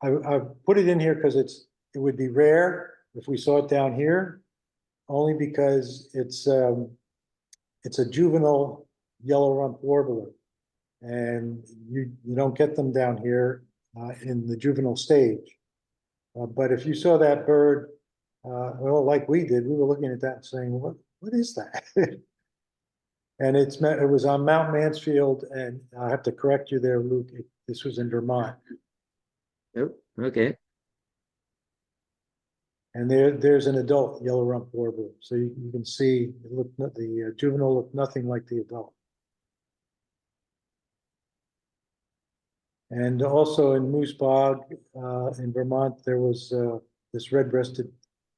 I put it in here because it would be rare if we saw it down here, only because it's a juvenile yellow rump warbler. And you don't get them down here in the juvenile stage. But if you saw that bird, well, like we did, we were looking at that and saying, what is that? And it was on Mount Mansfield, and I have to correct you there, Luke. This was in Vermont. Oh, okay. And there's an adult yellow rump warbler. So you can see the juvenile looked nothing like the adult. And also in Moose Bog in Vermont, there was this red-breasted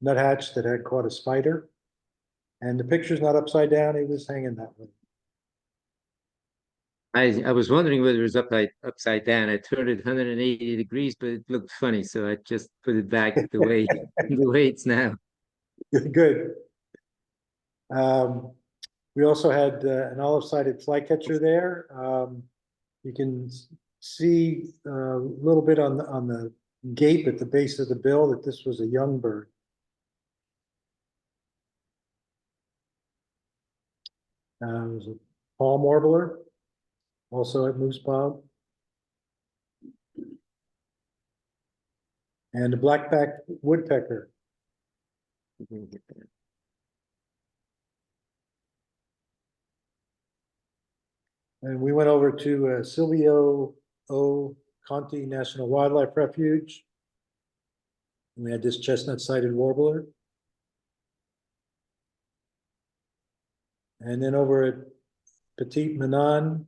nuthatch that had caught a spider. And the picture's not upside down, it was hanging that way. I was wondering whether it was upside down. I turned it 180 degrees, but it looked funny, so I just put it back the way it's now. Good. We also had an olive-sided flycatcher there. You can see a little bit on the gape at the base of the bill that this was a young bird. It was a palm warbler, also at Moose Bog. And a blackback woodpecker. And we went over to Silvio O. Conti National Wildlife Refuge. And we had this chestnut-sided warbler. And then over at Petite Manan,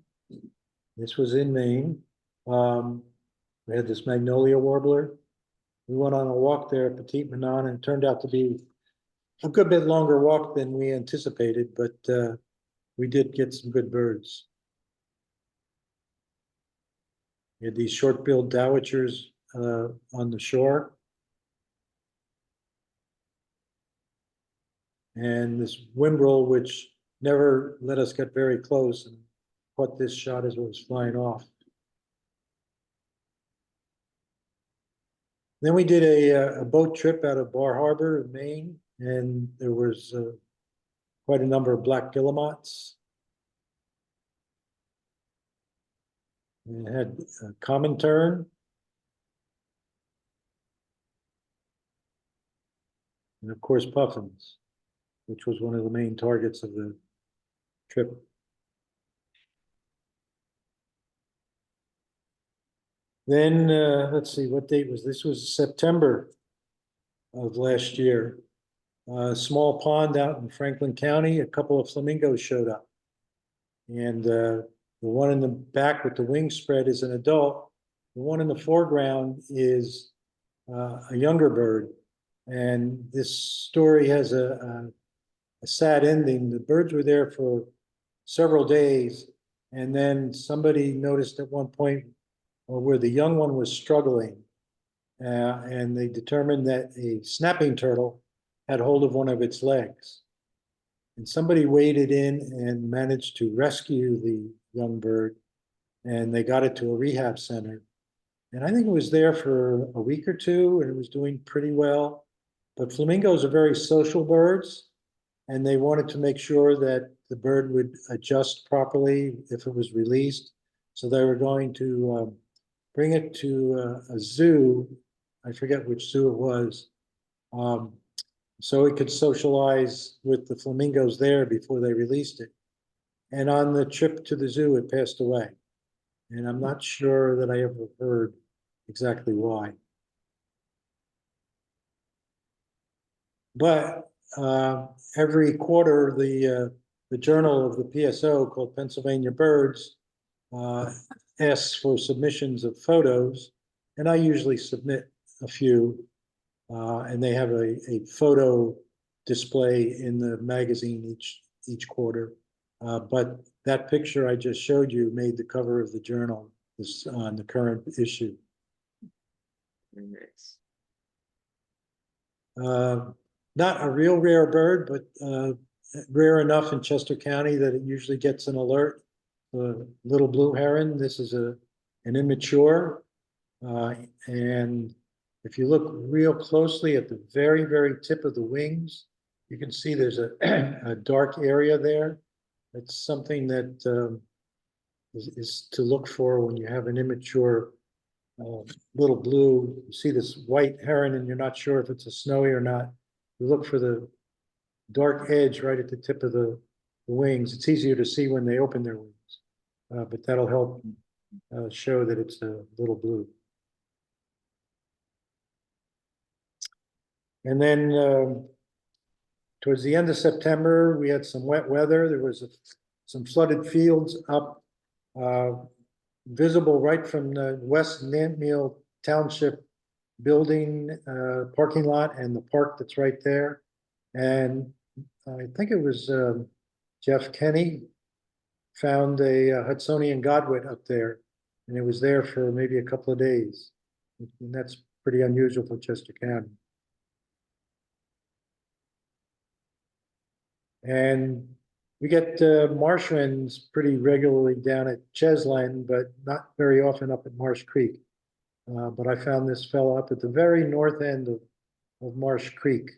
this was in Maine. We had this magnolia warbler. We went on a walk there at Petite Manan, and it turned out to be a good bit longer walk than we anticipated, but we did get some good birds. We had these short-billed dowitchers on the shore. And this whimbrel, which never let us get very close, and caught this shot as it was flying off. Then we did a boat trip out of Bar Harbor in Maine, and there was quite a number of black guillemots. And it had a common tern. And of course, puffins, which was one of the main targets of the trip. Then, let's see, what date was this? Was September of last year. A small pond out in Franklin County, a couple of flamingos showed up. And the one in the back with the wings spread is an adult. The one in the foreground is a younger bird. And this story has a sad ending. The birds were there for several days. And then somebody noticed at one point where the young one was struggling. And they determined that a snapping turtle had hold of one of its legs. And somebody waded in and managed to rescue the young bird. And they got it to a rehab center. And I think it was there for a week or two, and it was doing pretty well. But flamingos are very social birds, and they wanted to make sure that the bird would adjust properly if it was released. So they were going to bring it to a zoo. I forget which zoo it was. So it could socialize with the flamingos there before they released it. And on the trip to the zoo, it passed away. And I'm not sure that I ever heard exactly why. But every quarter, the journal of the PSO, called Pennsylvania Birds, asks for submissions of photos, and I usually submit a few, and they have a photo display in the magazine each quarter. But that picture I just showed you made the cover of the journal on the current issue. Very nice. Not a real rare bird, but rare enough in Chester County that it usually gets an alert. Little blue heron, this is an immature. And if you look real closely at the very, very tip of the wings, you can see there's a dark area there. It's something that is to look for when you have an immature little blue. You see this white heron and you're not sure if it's a snowy or not. You look for the dark edge right at the tip of the wings. It's easier to see when they open their wings, but that'll help show that it's a little blue. And then towards the end of September, we had some wet weather. There was some flooded fields up, visible right from the West Nantmeal Township building, parking lot, and the park that's right there. And I think it was Jeff Kenny found a Hudsonian godwit up there, and it was there for maybe a couple of days. And that's pretty unusual for Chester County. And we get marsh wrens pretty regularly down at Cheslin, but not very often up at Marsh Creek. But I found this fellow up at the very north end of Marsh Creek.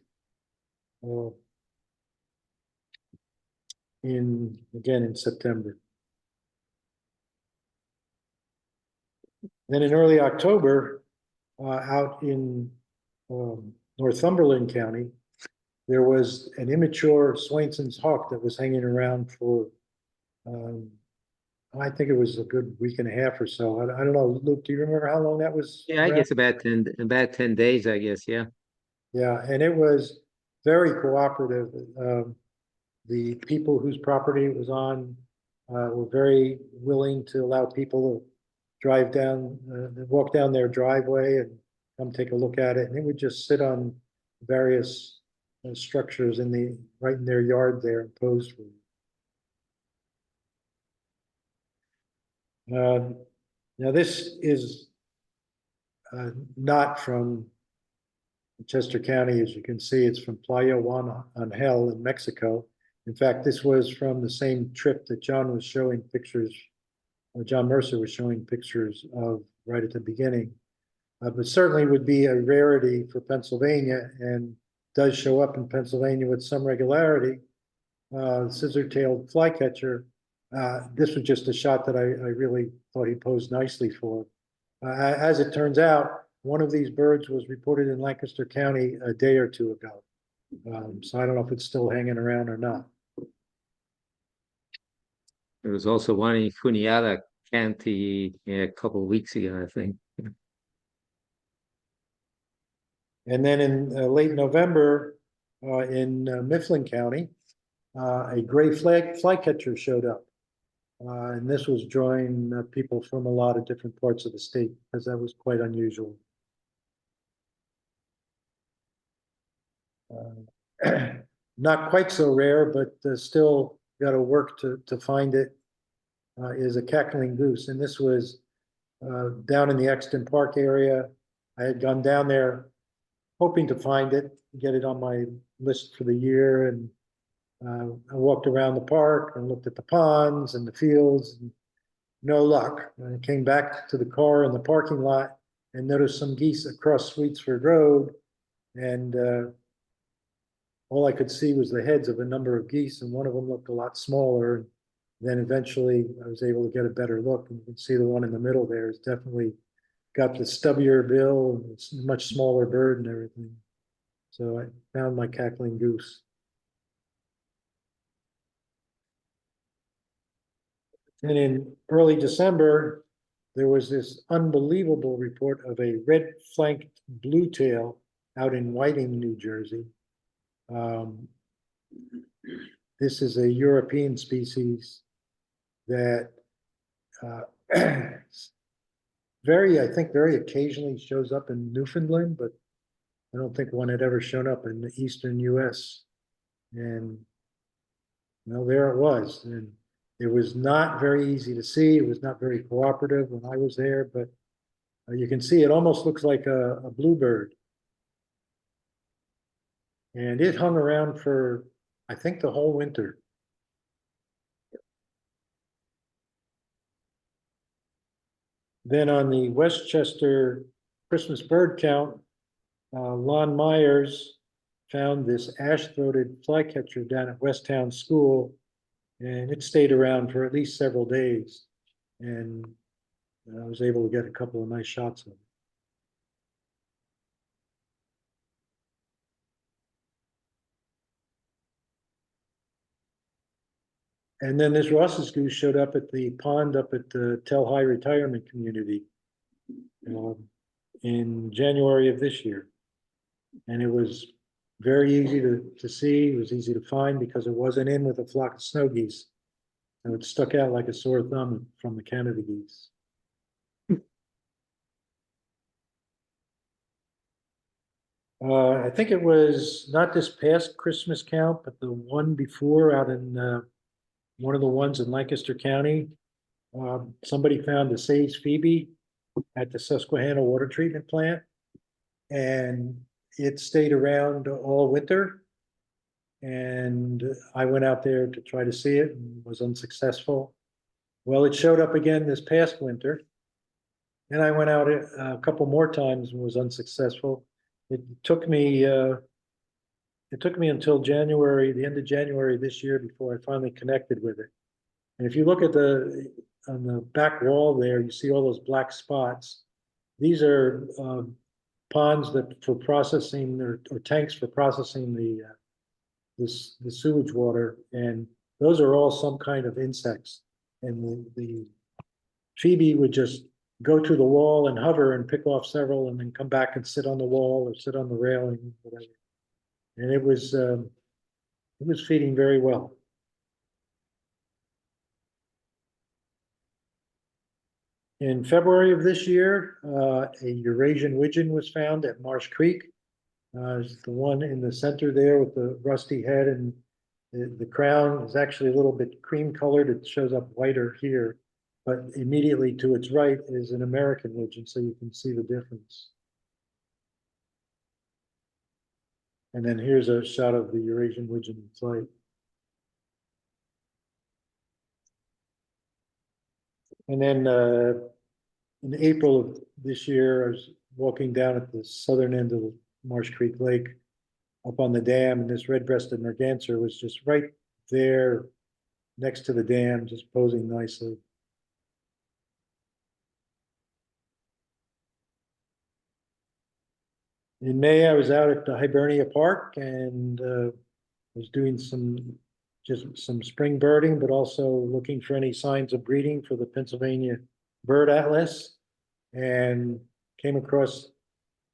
Again in September. Then in early October, out in Northumberland County, there was an immature Swainson's hawk that was hanging around for, I think it was a good week and a half or so. I don't know, Luke, do you remember how long that was? Yeah, I around? guess about 10 days, I guess, yeah. Yeah, and it was very cooperative. The people whose property it was on were very willing to allow people to drive down, walk down their driveway and come take a look at it. And it would just sit on various structures right in their yard there and pose for you. Now this is not from Chester County, as you can see. It's from Playa Juan Angel in Mexico. In fact, this was from the same trip that John was showing pictures, or John Mercer was showing pictures of right at the beginning. But certainly would be a rarity for Pennsylvania and does show up in Pennsylvania with some regularity. Scissor-tailed flycatcher. This was just a shot that I really thought he posed nicely for. As it turns out, one of these birds was reported in Lancaster County a day or two ago. So I don't know if it's still hanging around or not. There was also one in Juniata County a couple of weeks ago, I think. And then in late November, in Mifflin County, a gray flycatcher showed up. And this was drawing people from a lot of different parts of the state, because that was quite unusual. Not quite so rare, but still got to work to find it, is a cackling goose. And this was down in the Exton Park area. I had gone down there hoping to find it, get it on my list for the year. And I walked around the park and looked at the ponds and the fields, and no luck. I came back to the car in the parking lot and noticed some geese across Sweetsford Road. And all I could see was the heads of a number of geese, and one of them looked a lot smaller. Then eventually I was able to get a better look, and you can see the one in the middle there is definitely got the stubbier bill, and it's a much smaller bird and everything. So I found my cackling goose. And in early December, there was this unbelievable report of a red-flanked bluetail out in Whiting, New Jersey. This is a European species that I think very occasionally shows up in Newfoundland, but I don't think one had ever shown up in the eastern US. And well, there it was. And it was not very easy to see. It was not very cooperative when I was there, but you can see it almost looks like a bluebird. And it hung around for, I think, the whole winter. Then on the Westchester Christmas bird count, Lon Myers found this ash-throated flycatcher down at Westtown School, and it stayed around for at least several days. And I was able to get a couple of nice shots of it. And then this Ross's goose showed up at the pond up at the Tell High Retirement Community in January of this year. And it was very easy to see. It was easy to find because it wasn't in with a flock of snow geese. And it stuck out like a sore thumb from the Canada geese. I think it was not this past Christmas count, but the one before out in one of the ones in Lancaster County. Somebody found a Say's Phoebe at the Susquehanna Water Treatment Plant. And it stayed around all winter. And I went out there to try to see it and was unsuccessful. Well, it showed up again this past winter. And I went out a couple more times and was unsuccessful. It took me until January, the end of January this year before I finally connected with it. And if you look at on the back wall there, you see all those black spots. These are ponds that for processing or tanks for processing the sewage water, and those are all some kind of insects. And the Phoebe would just go to the wall and hover and pick off several, and then come back and sit on the wall or sit on the railing, whatever. And it was feeding very well. In February of this year, a Eurasian widgeon was found at Marsh Creek. It's the one in the center there with the rusty head, and the crown is actually a little bit cream colored. It shows up whiter here, but immediately to its right is an American widgeon, so you can see the difference. And then here's a shot of the Eurasian widgeon in flight. And then in April of this year, I was walking down at the southern end of the Marsh Creek Lake up on the dam, and this red-breasted merganser was just right there next to the dam, just posing nicely. In May, I was out at the Hibernia Park and was doing just some spring birding, but also looking for any signs of breeding for the Pennsylvania Bird Atlas, and came across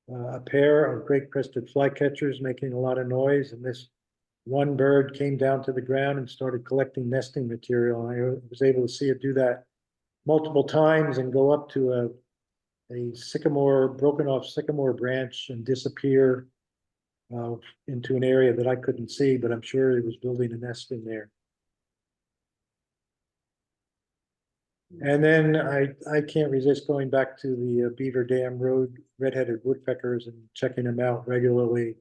a pair of great crested flycatchers making a lot of noise. And this one bird came down to the ground and started collecting nesting material. And I was able to see it do that multiple times and go up to a broken off sycamore branch and disappear into an area that I couldn't see, but I'm sure it was building a nest in there. And then I can't resist going back to the Beaver Dam Road red-headed woodpeckers and checking them out regularly.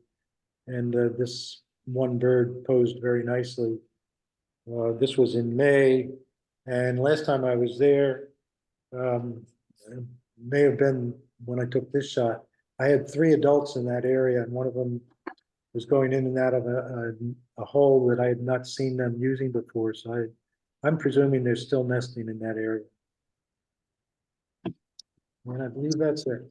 And this one bird posed very nicely. This was in May, and last time I was there, may have been when I took this shot. I had 3 adults in that area, and one of them was going in and out of a hole that I had not seen them using before. So I'm presuming they're still nesting in that area. And I believe that's it.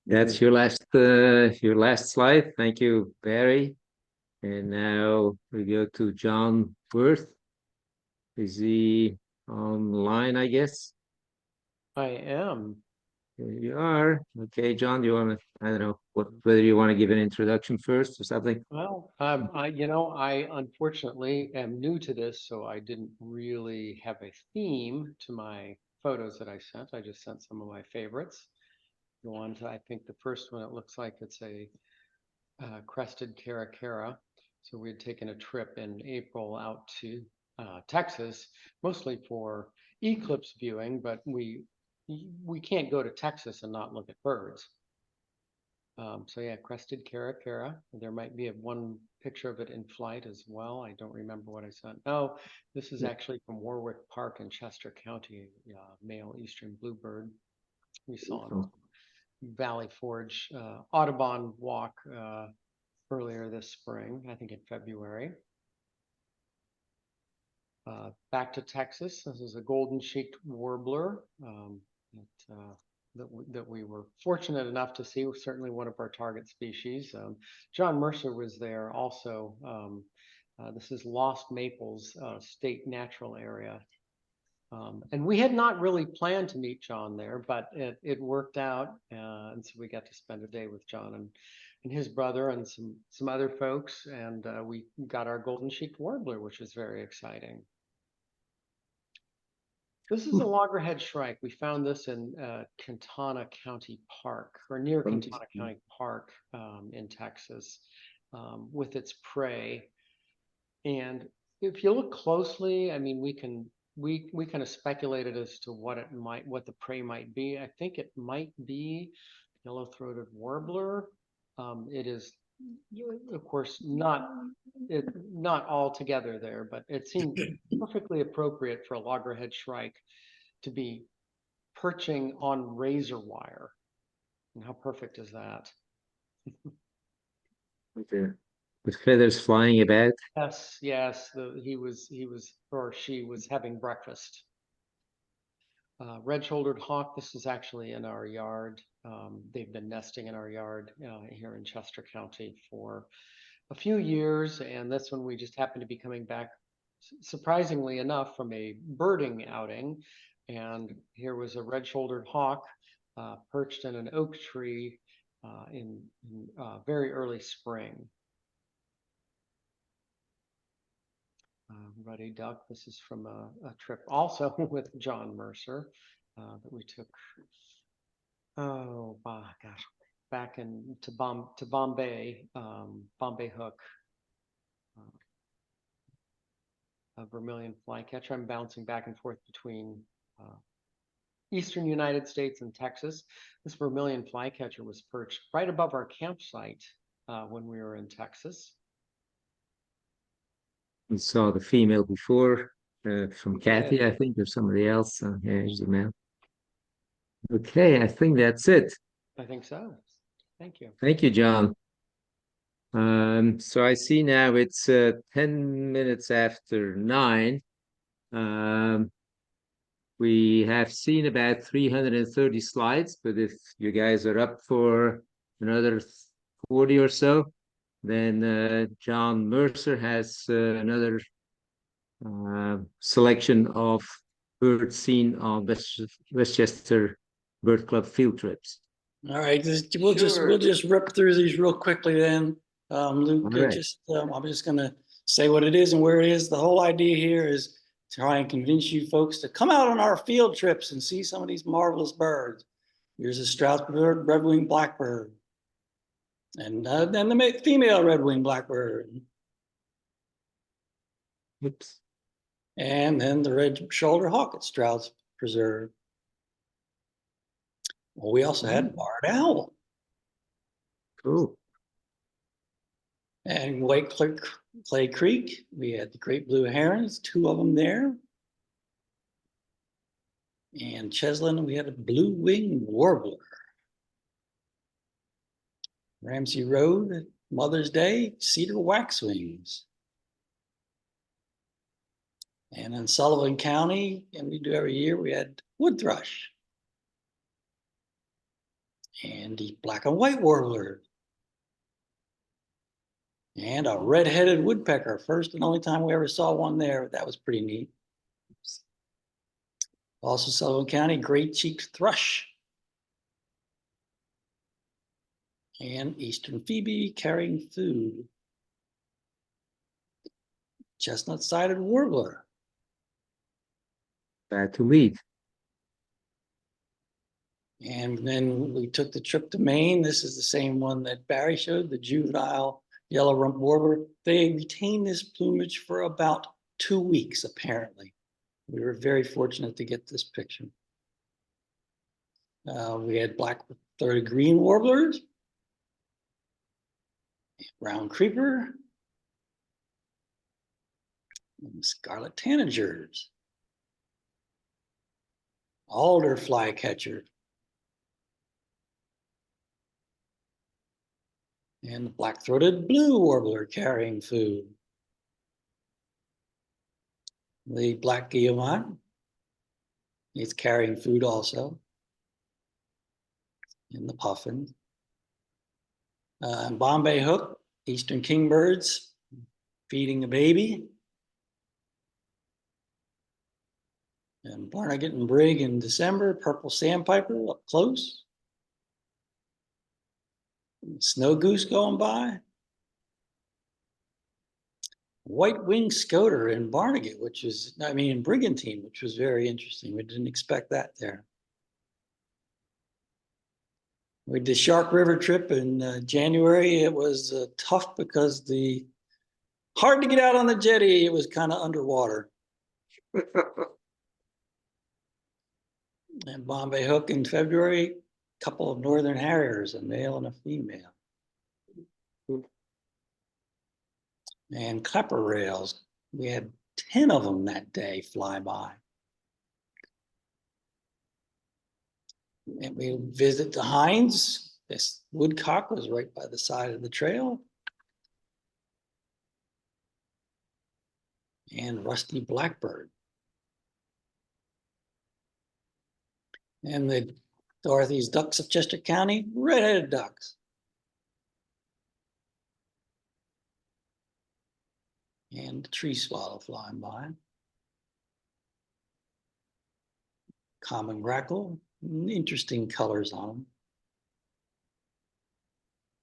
That's your last slide. Thank you, Barry. And now we go to John Worth. Is he online, I guess? I am. Here you are. Okay, John, do you want to, I don't know, whether you want to give an introduction first or something? Well, I unfortunately am new to this, so I didn't really have a theme to my photos that I sent. I just sent some of my favorites. I think the first one, it looks like it's a crested caracara. So we had taken a trip in April out to Texas, mostly for eclipse viewing, but we can't go to Texas and not look at birds. So yeah, crested caracara. There might be one picture of it in flight as well. I don't remember what I sent. Oh, this is actually from Warwick Park in Chester County, male eastern bluebird. We saw him Valley Forge Audubon walk earlier this spring, I think in February. Back to Texas. This is a golden cheeked warbler that we were fortunate enough to see. Certainly one of our target species. John Mercer was there also. This is Lost Maples State Natural Area. And we had not really planned to meet John there, but it worked out. And so we got to spend a day with John and his brother and some other folks. And we got our golden cheeked warbler, which is very exciting. This is a loggerhead shrike. We found this in Quintana County Park, or near Quintana County Park in Texas, with its prey. And if you look closely, I mean, we kind of speculated as to what the prey might be. I think it might be yellow-throated warbler. It is, of course, not all together there, but it seemed perfectly appropriate for a loggerhead shrike to be perching on razor wire. And how perfect is that? With feathers flying about. Yes. He was or she was having breakfast. Red-shouldered hawk. This is actually in our yard. They've been nesting in our yard here in Chester County for a few years, and this one we just happened to be coming back, surprisingly enough, from a birding outing, and here was a red-shouldered hawk perched in an oak tree in very early spring. Ruddy duck. This is from a trip also with John Mercer that we took. Oh, gosh, back to Bombay, Bombay Hook, a vermilion flycatcher. I'm bouncing back and forth between eastern United States and Texas. This vermilion flycatcher was perched right above our campsite when we were in Texas. We saw the female before from Kathy, I think, or somebody else. Here's the male. Okay, I think that's it. I think so. Thank you. Thank you, John. So I see now it's 10 minutes after 9. We have seen about 330 slides, but if you guys are up for another 40 or so, then John Mercer has another selection of birds seen on Westchester Bird Club field trips. All right, we'll just rip through these real quickly then. Luke, All right. I'm just gonna say what it is and where it is. The whole idea here is to try and convince you folks to come out on our field trips and see some of these marvelous birds. Here's a Stroudsburg red-winged blackbird. And then the female red-winged blackbird. Oops. And then the red-shouldered hawk at Stroud's Preserve. Well, we also had barred owl. Cool. And White Clay Creek, we had the great blue herons, 2 of them there. And Cheslin, we had a blue-winged warbler. Ramsey Road, Mother's Day, cedar waxwings. And in Sullivan County, and we do every year, we had wood thrush. And the black and white warbler. And a red-headed woodpecker, first and only time we ever saw one there. That was pretty neat. Also Sullivan County, great-cheeked thrush. And eastern phoebe carrying food. Chestnut-sided warbler. Bad to leave. And then we took the trip to Maine. This is the same one that Barry showed, the juvenile yellow rump warbler. They retain this plumage for about 2 weeks, apparently. We were very fortunate to get this picture. We had black-throated green warblers, brown creeper, And scarlet tanagers. Alder flycatcher. And the black-throated blue warbler carrying food. The black guillemot is carrying food also. And the puffin. Bombay hook, eastern kingbirds, feeding a baby. And Barnegat and Brig in December, purple sandpiper up close. Snow goose going by. White-winged scoter in Barnegat, in Brigantine, which was very interesting. We didn't expect that there. We did Shark River trip in January. It was tough because hard to get out on the jetty. It was kind of underwater. And Bombay hook in February, couple of northern harriers, a male and a female. And clapper rails, we had 10 of them that day fly by. And we visit the Hinds. This woodcock was right by the side of the trail. And rusty blackbird. And the Dorothy's ducks of Chester County, red-headed ducks. And the tree swallow flying by. Common grackle, interesting colors on them.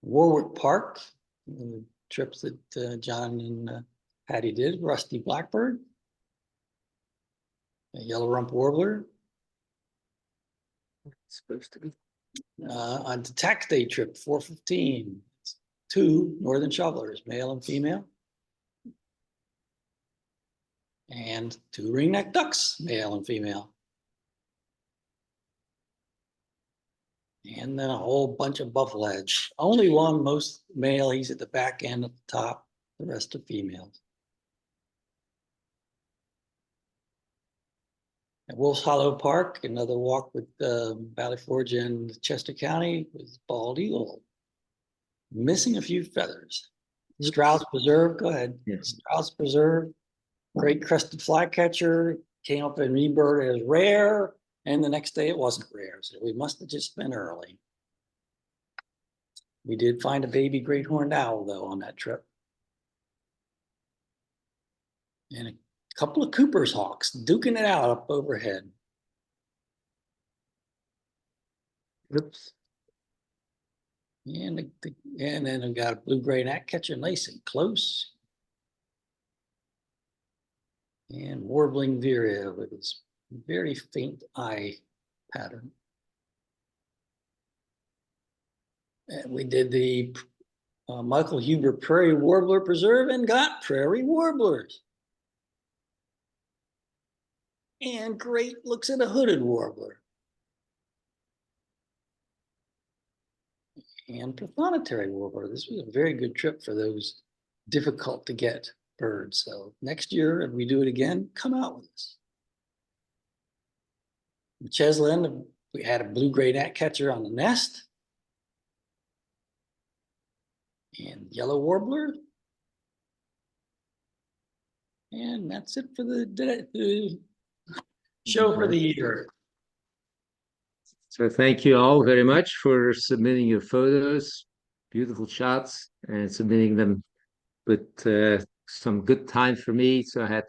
Warwick Park, the trips that John and Patty did, rusty blackbird. A yellow rump warbler. It's supposed to be. On the tax day trip, 415, 2 northern shovelers, male and female. And 2 ringneck ducks, male and female. And then a whole bunch of buffleheads. Only one, most male, he's at the back end at the top, the rest are females. At Wolf's Hollow Park, another walk with Valley Forge and Chester County with bald eagle. Missing a few feathers. Strauss Preserve, go ahead. Yes. Strauss Preserve, great crested flycatcher, came up in rebird as rare, and the next day it wasn't rare, so we must have just been early. We did find a baby great horned owl though on that trip. And a couple of Cooper's hawks duking it out up overhead. Oops. And then we got a blue-gray gnatcatcher nice and close. And warbling vireo with its very faint eye pattern. And we did the Michael Huber Prairie Warbler Preserve and got prairie warblers. And great looks at a hooded warbler. And prothonotary warbler. This was a very good trip for those difficult to get birds. So next year, if we do it again, come out with us. In Cheslin, we had a blue-gray gnatcatcher on the nest. And yellow warbler. And that's it for the show for the year. So thank you all very much for submitting your photos, beautiful shots, and submitting them with some good time for me. So I had